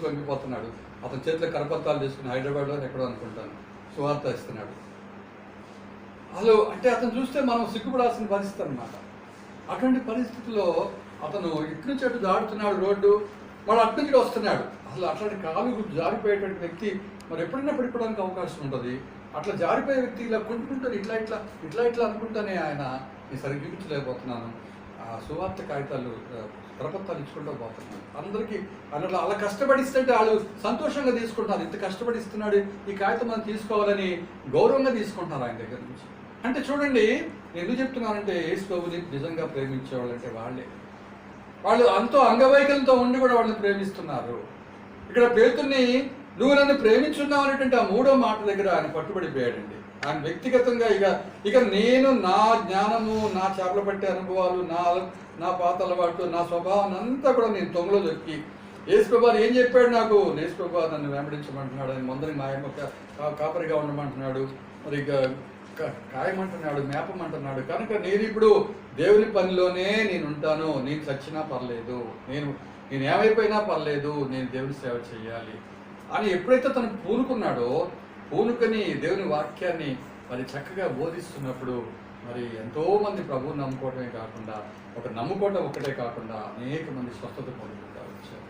వంగిపోతున్నాడు. అతని చేతిలో కరపత్రాలు తీసుకుని హైదరాబాద్లో ఎక్కడో అనుకుంటాను సువార్త ఇస్తున్నాడు. అసలు అంటే అతను చూస్తే మనం సిగ్గుపడాల్సిన పరిస్థితి అన్నమాట. అటువంటి పరిస్థితుల్లో అతను ఇటు నుంచి అటు దాడుతున్నాడు రోడ్డు, వాడు అటు నుంచి వస్తున్నాడు. అసలు అట్లాంటి కాలు జారిపోయేటువంటి వ్యక్తి మరి ఎప్పుడైనా పడిపోవడానికి అవకాశం ఉంటుంది. అట్లా జారిపోయే వ్యక్తి ఇలా కుంటుకుంటాను, ఇట్లా అనుకుంటానే ఆయన నేను సరిగ్గా చూపించలేకపోతున్నాను, ఆ సువార్త కాగితాలు కరపత్రాలు ఇచ్చుకుంటూ పోతున్నాను. అందరికీ అలా కష్టపడిస్తుంటే వాళ్ళు సంతోషంగా తీసుకుంటారు. ఇంత కష్టపడిస్తున్నాడు, ఈ కాగితం మనం తీసుకోవాలని గౌరవంగా తీసుకుంటారు ఆయన దగ్గర నుంచి. అంటే చూడండి, నేను ఎందుకు చెప్తున్నానంటే యేసు ప్రభుని నిజంగా ప్రేమించేవాళ్ళంటే వాళ్ళు అంతో అంగవైకల్యంతో ఉండి కూడా వాళ్ళని ప్రేమిస్తున్నారు. ఇక్కడ పేతుర్ని నువ్వు నన్ను ప్రేమించున్నావు అనేటువంటి ఆ 3వ మాట దగ్గర ఆయన పట్టుబడిపోయాడండి. ఆయన వ్యక్తిగతంగా ఇక నేను నా జ్ఞానము, నా చేపలు పట్టే అనుభవాలు, నా పాత అలవాటు, నా స్వభావం అంతా కూడా నేను తొంగలో దొక్కి యేసు ప్రభు ఏం చెప్పాడు నాకు, యేసు ప్రభు నన్ను వెంబడించమంటున్నాడు, ఆయన ముందరి మాయమ్మ కాపరిగా ఉండమంటున్నాడు, మరి కాయమంటున్నాడు, మేపమంటున్నాడు. కనుక నేను ఇప్పుడు దేవుని పనిలోనే నేను ఉంటాను, నేను చచ్చినా పర్లేదు, నేను ఏమైపోయినా పర్లేదు, నేను దేవుని సేవ చేయాలి అని ఎప్పుడైతే తను పూనుకొని దేవుని వాక్యాన్ని మరి చక్కగా బోధిస్తున్నప్పుడు మరి ఎంతోమంది ప్రభువుని నమ్ముకోవటమే కాకుండా, నమ్ముకోవటం ఒక్కటే కాకుండా అనేక మంది స్వస్థత పొందుకుంటూ వచ్చారు.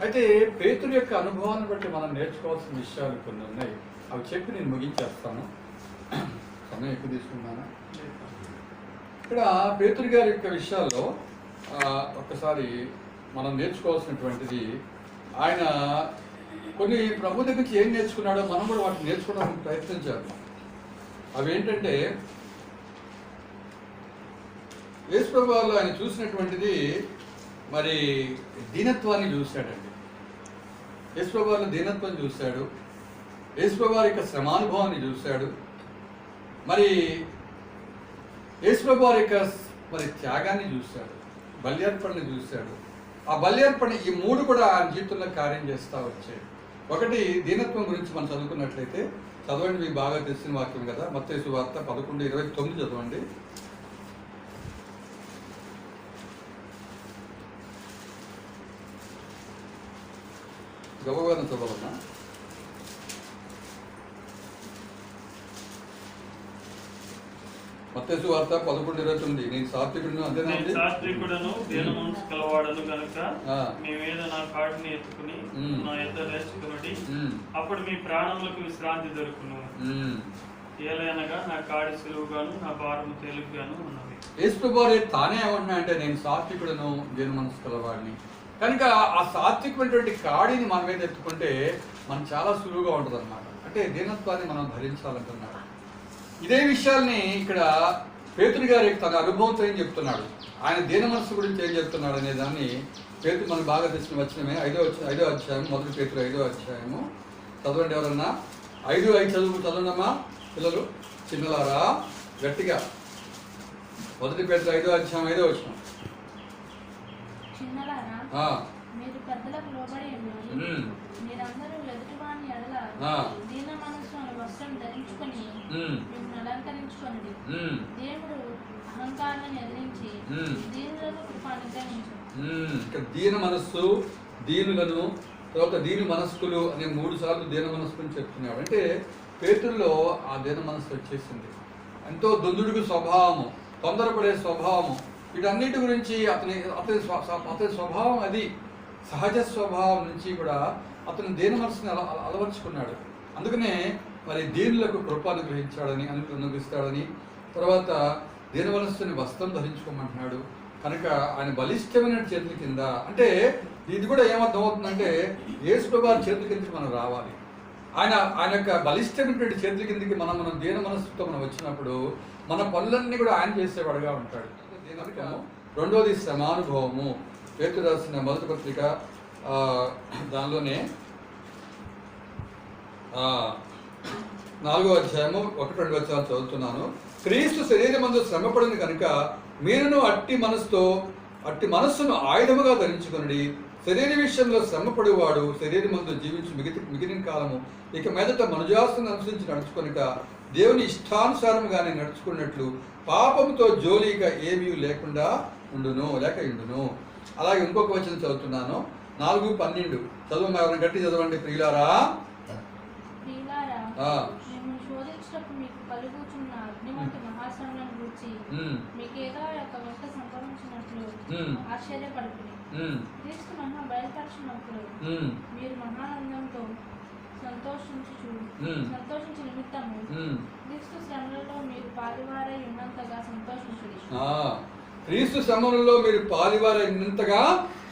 అయితే పేతురు యొక్క అనుభవాన్ని బట్టి మనం నేర్చుకోవాల్సిన విషయాలు కొన్ని ఉన్నాయి. అవి చెప్పి నేను ముగించేస్తాను, సమయం ఎక్కువ తీసుకున్నాను. ఇక్కడ పేతురు గారి యొక్క విషయాల్లో ఒక్కసారి మనం నేర్చుకోవాల్సినటువంటిది, ఆయన కొన్ని ప్రభు దగ్గర నుంచి ఏం నేర్చుకున్నాడో మనం కూడా వాటిని నేర్చుకోవడానికి ప్రయత్నించాలి. అవి ఏంటంటే యేసు ప్రభు వారిలో ఆయన చూసినటువంటిది మరి దీనత్వాన్ని చూశాడండి. యేసు ప్రభు వారిలో దీనత్వం చూశాడు, యేసు ప్రభు వారి యొక్క శ్రమానుభవాన్ని చూశాడు, మరి యేసు ప్రభు వారి యొక్క మరి త్యాగాన్ని చూశాడు, బల్యార్పణని చూశాడు. ఆ బల్యార్పణ ఈ 3 కూడా ఆయన జీవితంలో కార్యం చేస్తూ వచ్చాయి. ఒకటి దీనత్వం గురించి మనం చదువుకున్నట్లయితే చదవండి, మీకు బాగా తెలిసిన వాక్యం కదా, మత్తయి సువార్త 11:29 చదవండి. గబగబా చదవాలన్నా? మత్తయి సువార్త 11:29. నేను సాత్వికుడును, అంతేనండి, సాత్వికుడను దీన మనసు కలవాడను కనుక మీ మీద నా కాడిని ఎత్తుకుని నా యొద్ద నేర్చుకుని అప్పుడు మీ ప్రాణములకు విశ్రాంతి దొరుకును. ఏలయనగా నా కాడి సులువుగాను నా భారము తేలికగాను ఉన్నది. యేసు ప్రభువు తానే ఏమంటున్నా అంటే నేను సాత్వికుడను దీన మనసు కలవాడిని. కనుక ఆ సాత్వికమైనటువంటి కాడిని మన మీద ఎత్తుకుంటే మనం చాలా సులువుగా ఉంటుంది అన్నమాట. అంటే దీనత్వాన్ని మనం భరించాలంటున్నాడు. ఇదే విషయాల్ని ఇక్కడ పేతురు గారి తన అనుభవంతో ఏం చెప్తున్నాడు, ఆయన దీన మనసు గురించి ఏం చెప్తున్నాడు అనే దాన్ని పేతురు మనకు బాగా తెలిసిన వచనమే 5వ అధ్యాయం, 1 పేతురు 5వ అధ్యాయము. చదవండి ఎవరన్నా, 5 చదవండమ్మా పిల్లలు, చిన్నలారా గట్టిగా. 1 పేతురు 5వ అధ్యాయం 5వ వచనం. చిన్నలారా, ఆ, మీరు పెద్దలకు లోబడి ఉండాలి. ఉమ్, మీరందరూ ఎదుటివాని ఎడల ఆ, దీన మనస్సు అనే వస్త్రం ధరించుకొని ఉమ్, మిమ్మల్ని అలంకరించుకొనుడి. ఉమ్, దేవుడు అహంకారాన్ని ఎదిరించి ఉమ్. దీనులకు కృప అనుగ్రహించును. ఇక్కడ దీన మనస్సు, దీనులను, తర్వాత దీని మనస్కులు అనే 3 సార్లు దీన మనస్కుని చెప్తున్నాడు. అంటే పేతుల్లో ఆ దీన మనస్సు వచ్చేసింది. ఎంతో దొందుడుగు స్వభావము, తొందరపడే స్వభావము, వీటన్నిటి గురించి అతని స్వభావం అది సహజ స్వభావం నుంచి కూడా అతను దీన మనస్సుని అలవర్చుకున్నాడు. అందుకనే మరి దీనులకు కృప అనుగ్రహించాడని అనుగ్రహిస్తాడని, తర్వాత దీన మనస్సుని వస్త్రం ధరించుకోమంటున్నాడు. కనుక ఆయన బలిష్టమైన చేతుల కింద, అంటే ఇది కూడా ఏమర్థం అవుతుందంటే యేసు ప్రభువు చేతుల కిందకి మనం రావాలి. ఆయన యొక్క బలిష్టమైనటువంటి చేతుల కిందకి మనం దీన మనస్సుతో మనం వచ్చినప్పుడు మన పనులన్నీ కూడా ఆయన చేసేవాడుగా ఉంటాడు. కనుక రెండోది శ్రమానుభవము. పేతురు రాసిన మొదటి పత్రిక దానిలోనే 4వ అధ్యాయము 1-2 వచనాలు చదువుతున్నాను. క్రీస్తు శరీరమందు శ్రమపడిన కనుక మీరును అట్టి మనస్సును ఆయుధముగా ధరించుకొనుడి. శరీర విషయంలో శ్రమపడేవాడు శరీరమందు జీవించి మిగిలిన కాలము ఇక మీదట మనుజాస్తును అనుసరించి నడుచుకొనిక దేవుని ఇష్టానుసారముగానే నడుచుకున్నట్లు పాపముతో జోలిగా ఏమీ లేకుండా ఉండును. అలాగే ఇంకొక వచనం చదువుతున్నాను, 4:12 చదువు. ఎవరైనా గట్టి చదవండి. ప్రియులారా, మిమ్మల్ని శోధించినప్పుడు మీకు కలుగుచున్న అగ్నివంత మహాశ్రమలను గురించి మీకేదో యొక్క వంట సంభవించినట్లు ఆశ్చర్యపడుతుంది. క్రీస్తు మహా బయలుపరిచినప్పుడు మీరు మహానందంతో సంతోషించే నిమిత్తము క్రీస్తు శ్రమలలో మీరు పాలివారై ఉన్నంతగా సంతోషించుడి. క్రీస్తు శ్రమలలో మీరు పాలివారై ఉన్నంతగా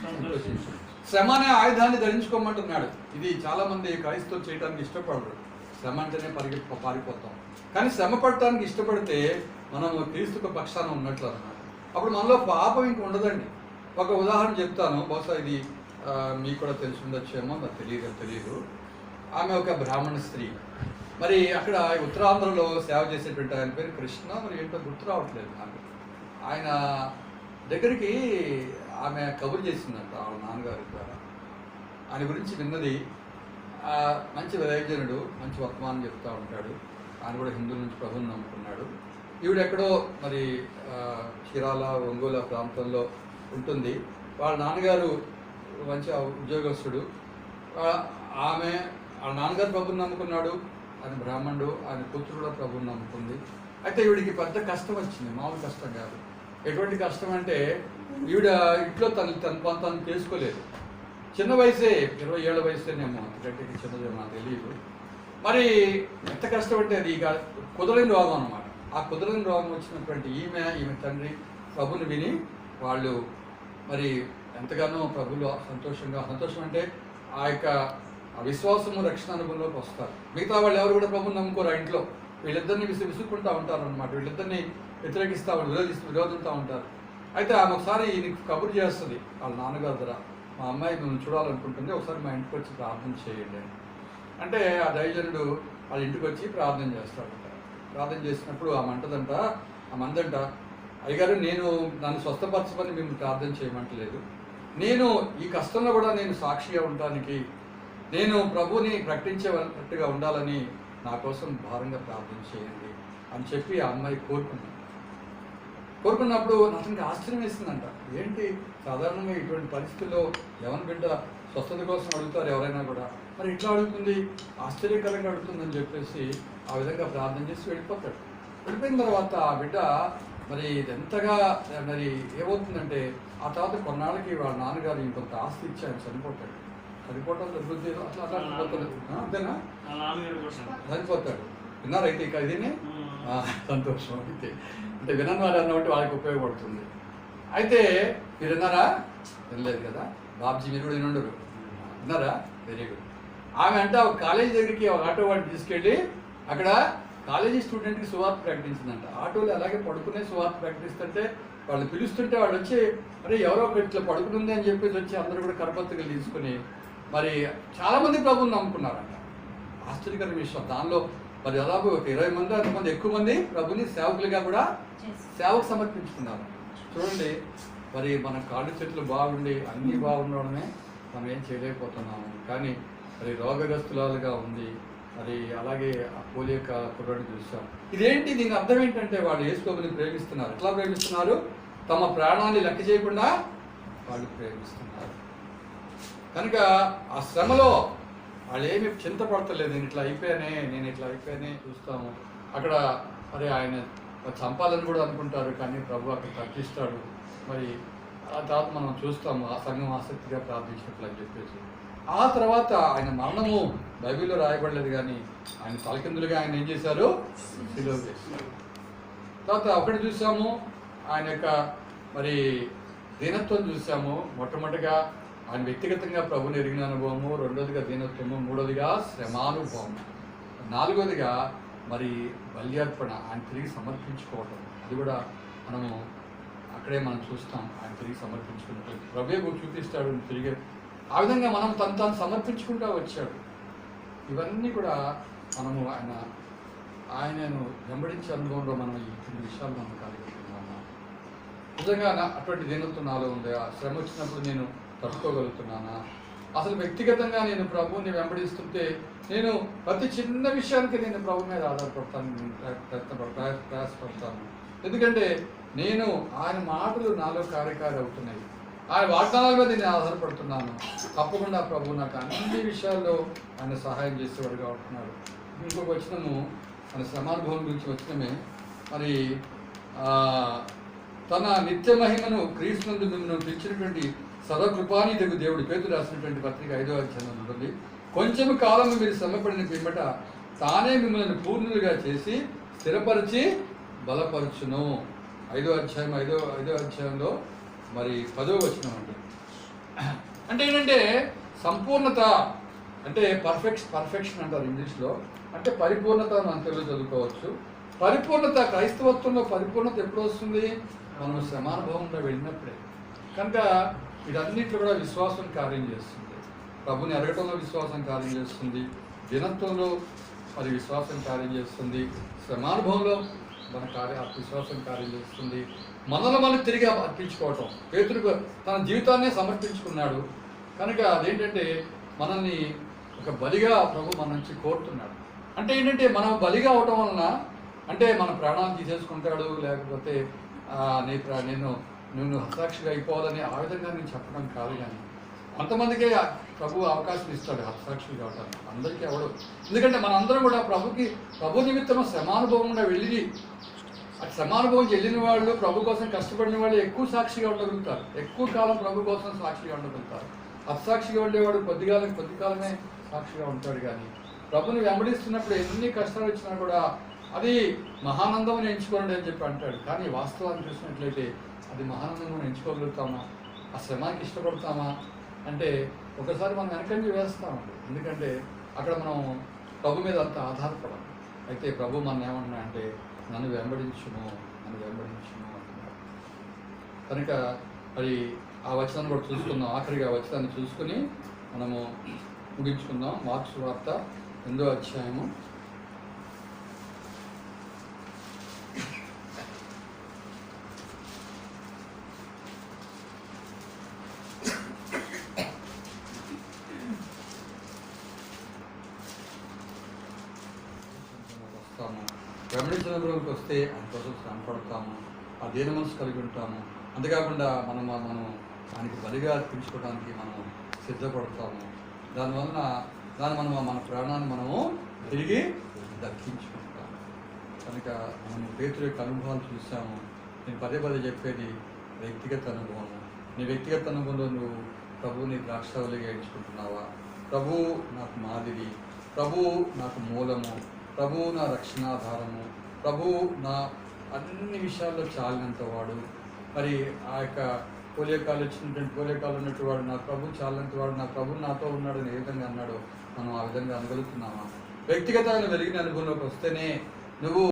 సంతోషించుడి. శ్రమ అనే ఆయుధాన్ని ధరించుకోమంటున్నాడు. ఇది చాలా మంది క్రైస్తవులు చేయడానికి ఇష్టపడరు. శ్రమ అంటేనే పారిపోతాం. కానీ శ్రమ పడటానికి ఇష్టపడితే మనం క్రీస్తుకు పక్షాన ఉన్నట్లు అన్నమాట. అప్పుడు మనలో పాపం ఇంక ఉండదండి. ఒక ఉదాహరణ చెప్తాను, బహుశా ఇది మీకు కూడా తెలిసి ఉండొచ్చేమో, నాకు తెలియదు. ఆమె ఒక బ్రాహ్మణ స్త్రీ. మరి అక్కడ ఉత్తరాంధ్రలో సేవ చేసేటువంటి ఆయన పేరు కృష్ణ, మరి ఏంటో గుర్తు రావట్లేదు నాకు. ఆయన దగ్గరికి ఆమె కబురు చేసిందంట వాళ్ళ నాన్నగారి ద్వారా. ఆయన గురించి విన్నది. మంచి వైద్యునుడు, మంచి వర్తమానం చెప్తూ ఉంటాడు. ఆయన కూడా హిందువుల నుంచి ప్రభువుని నమ్ముకున్నాడు. ఈవిడెక్కడో మరి చీరాల, ఒంగోలు ప్రాంతంలో ఉంటుంది. వాళ్ళ నాన్నగారు మంచి ఉద్యోగస్తుడు. వాళ్ళ నాన్నగారు ప్రభువుని నమ్ముకున్నాడు. ఆయన బ్రాహ్మణుడు. ఆయన కూతురు కూడా ప్రభువుని నమ్ముకుంది. అయితే ఈవిడికి పెద్ద కష్టం వచ్చింది, మామూలు కష్టం కాదు. ఎటువంటి కష్టం అంటే ఈవిడ ఇంట్లో తను చేసుకోలేదు. చిన్న వయసే, 20 ఏళ్ల వయసేనేమో, అంతకంటే చిన్నదేమో నాకు తెలియదు. మరి ఎంత కష్టం అంటే అది ఇక కుదరని రోగం అనమాట. ఆ కుదరని రోగం వచ్చినటువంటి ఈమె తండ్రి ప్రభుని విని వాళ్ళు మరి ఎంతగానో ప్రభులో సంతోషం అంటే ఆ యొక్క విశ్వాసము రక్షణ అనుభవంలోకి వస్తారు. మిగతా వాళ్ళు ఎవరు కూడా ప్రభుని నమ్ముకోరు. ఆ ఇంట్లో వీళ్ళిద్దరిని విసుక్కుంటూ ఉంటారు అనమాట. వీళ్ళిద్దరిని వ్యతిరేకిస్తూ విరోధిస్తూ ఉంటారు. అయితే ఆమె ఒకసారి నీకు కబురు చేస్తుంది వాళ్ళ నాన్నగారి ద్వారా, మా అమ్మాయి మిమ్మల్ని చూడాలనుకుంటుంది, ఒకసారి మా ఇంటికి వచ్చి ప్రార్థన చేయండి అంటే ఆ దైవజనుడు వాళ్ళ ఇంటికి వచ్చి ప్రార్థన చేస్తాడంట. ప్రార్థన చేసినప్పుడు ఆమె అందంట, అయ్యగారు నేను నన్ను స్వస్థపరచమని మేము ప్రార్థన చేయమంటలేదు, నేను ఈ కష్టంలో కూడా నేను సాక్షిగా ఉండడానికి, నేను ప్రభువుని ప్రకటించేటట్టుగా ఉండాలని నా కోసం భారంగా ప్రార్థన చేయండి అని చెప్పి ఆ అమ్మాయి కోరుకున్నప్పుడు అతనికి ఆశ్చర్యం వేసిందంట. ఏంటి, సాధారణంగా ఇటువంటి పరిస్థితుల్లో ఎవరి బిడ్డ స్వస్థత కోసం అడుగుతారు ఎవరైనా కూడా, మరి ఇట్లా అడుగుతుంది, ఆశ్చర్యకరంగా అడుగుతుందని చెప్పేసి ఆ విధంగా ప్రార్థన చేసి వెళ్ళిపోతాడు. వెళ్ళిపోయిన తర్వాత ఆ బిడ్డ మరి ఎంతగా మరి ఏమవుతుందంటే ఆ తర్వాత కొన్నాళ్ళకి వాళ్ళ నాన్నగారు ఇంకొంత ఆస్తి ఇచ్చి ఆయన చనిపోవటం జరుగుతుంది. అట్లా చనిపోతాడు. అంతేనా? చనిపోతాడు. విన్నారైతే ఇక ఇదేనే సంతోషం. అయితే అంటే వినని వాడు అన్నట్టు వాళ్ళకి ఉపయోగపడుతుంది. అయితే మీరు విన్నారా? వినలేదు కదా, బాబ్జీ మీరు కూడా వినుండరు. విన్నారా? Very good. ఆమె అంటే ఒక కాలేజీ దగ్గరికి ఒక ఆటో వాడిని తీసుకెళ్ళి అక్కడ కాలేజీ స్టూడెంట్కి సువార్త ప్రకటించిందంట. ఆటోలో అలాగే పడుకునే సువార్త ప్రకటిస్తుంటే వాళ్ళు పిలుస్తుంటే వాళ్ళు వచ్చి మరి ఎవరో ఒకటి ఇట్లా పడుకునుంది అని చెప్పేసి వచ్చి అందరూ కూడా కరపత్రికలు తీసుకుని మరి చాలామంది ప్రభువుని నమ్ముకున్నారంట. ఆశ్చర్యకర విషయం. దానిలో మరి దాదాపు 20 మంది అంతమంది ఎక్కువ మంది ప్రభుని సేవకులుగా కూడా సేవకు సమర్పించుకున్నారు. చూడండి, మరి మన కాళ్ళు చేతులు బాగుండి అన్నీ బాగుండడమే మనం ఏం చేయలేకపోతున్నాము. కానీ మరి రోగగ్రస్తులాలుగా ఉంది. మరి అలాగే ఆ పోలియో కుర్రాడిని చూసాం. ఇదేంటి, దీని అర్థం ఏంటంటే వాళ్ళు యేసు ప్రభువుని ప్రేమిస్తున్నారు. ఎట్లా ప్రేమిస్తున్నారు? తమ ప్రాణాన్ని లెక్క చేయకుండా వాళ్ళు ప్రేమిస్తున్నారు. కనుక ఆ శ్రమలో వాళ్ళు ఏమి చింతపడతలేదు. నేను ఇట్లా అయిపోయానే చూస్తాము. అక్కడ మరి ఆయన చంపాలని కూడా అనుకుంటారు, కానీ ప్రభు అక్కడ తప్పిస్తాడు. మరి ఆ తర్వాత మనం చూస్తాము ఆ సంఘం ఆసక్తిగా ప్రార్థించినట్లు అని చెప్పేసి. ఆ తర్వాత ఆయన మరణము బైబిల్లో రాయబడలేదు, కానీ ఆయన తలకిందులుగా ఆయన ఏం చేశారు? సిలువ వేశారు. తర్వాత ఒకటి చూసాము, ఆయన యొక్క మరి దీనత్వం చూసాము. మొట్టమొదటిగా ఆయన వ్యక్తిగతంగా ప్రభుని ఎరిగిన అనుభవము, రెండోదిగా దీనత్వము, మూడోదిగా శ్రమానుభవం, నాలుగోదిగా మరి బల్యార్పణ, ఆయన తిరిగి సమర్పించుకోవటం. అది కూడా మనము అక్కడే మనం చూస్తాం. ఆయన తిరిగి సమర్పించుకున్నట్టు ప్రభువే చూపిస్తాడు తిరిగి. ఆ విధంగా మనం తను సమర్పించుకుంటూ వచ్చాడు. ఇవన్నీ కూడా మనము ఆయనను వెంబడించే అనుభవంలో మనం ఈ విషయాలు మనం కలిగిస్తున్నాము. నిజంగా అటువంటి దీనత్వం నాలో ఉంది. ఆ శ్రమ వచ్చినప్పుడు నేను తట్టుకోగలుగుతున్నానా? అసలు వ్యక్తిగతంగా నేను ప్రభువుని వెంబడిస్తుంటే నేను ప్రతి చిన్న విషయానికి నేను ప్రభు మీద ఆధారపడతాను, ప్రయాసపడతాను. ఎందుకంటే నేను ఆయన మాటలు నాలో కార్యకారి అవుతున్నాయి. ఆయన వాగ్దానాల మీద నేను ఆధారపడుతున్నాను. తప్పకుండా ప్రభు నాకు అన్ని విషయాల్లో ఆయన సహాయం చేసేవాడుగా ఉంటున్నాడు. ఇంకొక వచనము మన శ్రమానుభవం గురించి వచ్చినమే. మరి తన నిత్య మహిమను క్రీస్తునందు మిమ్మల్ని పిలిచినటువంటి సర్వకృపానిధి దేవుడు పేతురు రాసినటువంటి పత్రిక 5వ అధ్యాయం ఉంటుంది. కొంచెం కాలం మీరు శ్రమపడిన పిమ్మట తానే మిమ్మల్ని పూర్ణులుగా చేసి స్థిరపరిచి బలపరచును. 5వ అధ్యాయంలో మరి 10వ వచనం అండి. అంటే ఏంటంటే సంపూర్ణత, అంటే పర్ఫెక్షన్ అంటారు ఇంగ్లీష్లో. అంటే పరిపూర్ణత మనం తెలుగు చదువుకోవచ్చు. పరిపూర్ణత, క్రైస్తవత్వంలో పరిపూర్ణత ఎప్పుడు వస్తుంది? మనం శ్రమానుభవంలో వెళ్ళినప్పుడే. కనుక వీటన్నిటిలో కూడా విశ్వాసం కార్యం చేస్తుంది. ప్రభుని ఎరగటంలో విశ్వాసం కార్యం చేస్తుంది. దినత్వంలో మరి విశ్వాసం కార్యం చేస్తుంది. శ్రమానుభవంలో మన విశ్వాసం కార్యం చేస్తుంది. మనం తిరిగి అర్పించుకోవటం. పేతురు తన జీవితాన్నే సమర్పించుకున్నాడు. కనుక అదేంటంటే మనల్ని ఒక బలిగా ప్రభు మన నుంచి కోరుతున్నాడు. అంటే ఏంటంటే మనం బలిగా అవటం వలన అంటే మన ప్రాణాలను తీసేసుకుంటాడు, లేకపోతే నేను హతసాక్షిగా అయిపోవాలని ఆ విధంగా నేను చెప్పడం కాదు. కానీ కొంతమందికే ప్రభు అవకాశం ఇస్తాడు హతసాక్షులు కావటానికి, అందరికీ అవడు. ఎందుకంటే మనందరం కూడా ప్రభు నిమిత్తం శ్రమానుభవంగా వెళ్ళి శ్రమానుభవం వెళ్ళిన వాళ్ళు, ప్రభు కోసం కష్టపడిన వాళ్ళు ఎక్కువ సాక్షిగా ఉండగలుగుతారు. ఎక్కువ కాలం ప్రభు కోసం సాక్షిగా ఉండగలుగుతారు. హతసాక్షిగా ఉండేవాడు కొద్ది కాలమే సాక్షిగా ఉంటాడు. కానీ ప్రభుని వెంబడిస్తున్నప్పుడు ఎన్ని కష్టాలు వచ్చినా కూడా అది మహానందం ఎంచుకోండి అని చెప్పి అంటాడు. కానీ వాస్తవాన్ని చూసినట్లయితే అది మహానందం ఎంచుకోగలుగుతామా? ఆ శ్రమానికి ఇష్టపడతామా అంటే ఒకసారి మనం వెనకంజి వేస్తామండి. ఎందుకంటే అక్కడ మనం ప్రభు మీద అంత ఆధారపడాలి. అయితే ప్రభు మనం ఏమంటున్నా అంటే నన్ను వెంబడించును అంటున్నాడు. కనుక మరి ఆ వచనాన్ని కూడా చూసుకుందాం. ఆఖరిగా వచనాన్ని చూసుకుని మనము ముగించుకుందాం. మార్క్స్ వార్త 8వ అధ్యాయము 'వస్తాము వెంబడించిన రోజుకి వస్తే ఆయన కోసం శ్రమపడతాము, ఆ దీన మనసు కలిగి ఉంటాము. అంతేకాకుండా మనం ఆయనకి బలిగా అర్పించుకోవడానికి మనము సిద్ధపడతాము. దానివలన మన ప్రాణాన్ని మనము తిరిగి దక్కించుకుంటాము. కనుక మనము పేతురు యొక్క అనుభవాలు చూసాము. నేను పదే చెప్పేది వ్యక్తిగత అనుభవం. నీ వ్యక్తిగత అనుభవంలో నువ్వు ప్రభువుని ద్రాక్షావళిగా ఎంచుకుంటున్నావా? ప్రభువు నాకు మాదిరి, ప్రభువు నాకు మూలము, ప్రభువు నా రక్షణాధారము, ప్రభువు నా అన్ని విషయాల్లో చాలినంత వాడు. మరి ఆ యొక్క పోలియోకాలు ఉన్నట్టు వాడు నా ప్రభు చాలినంత వాడు, నా ప్రభు నాతో ఉన్నాడు అని ఏ విధంగా అన్నాడో మనం ఆ విధంగా అనగలుగుతున్నామా? వ్యక్తిగతమైన వెలిగిన అనుభవంలోకి వస్తేనే నువ్వు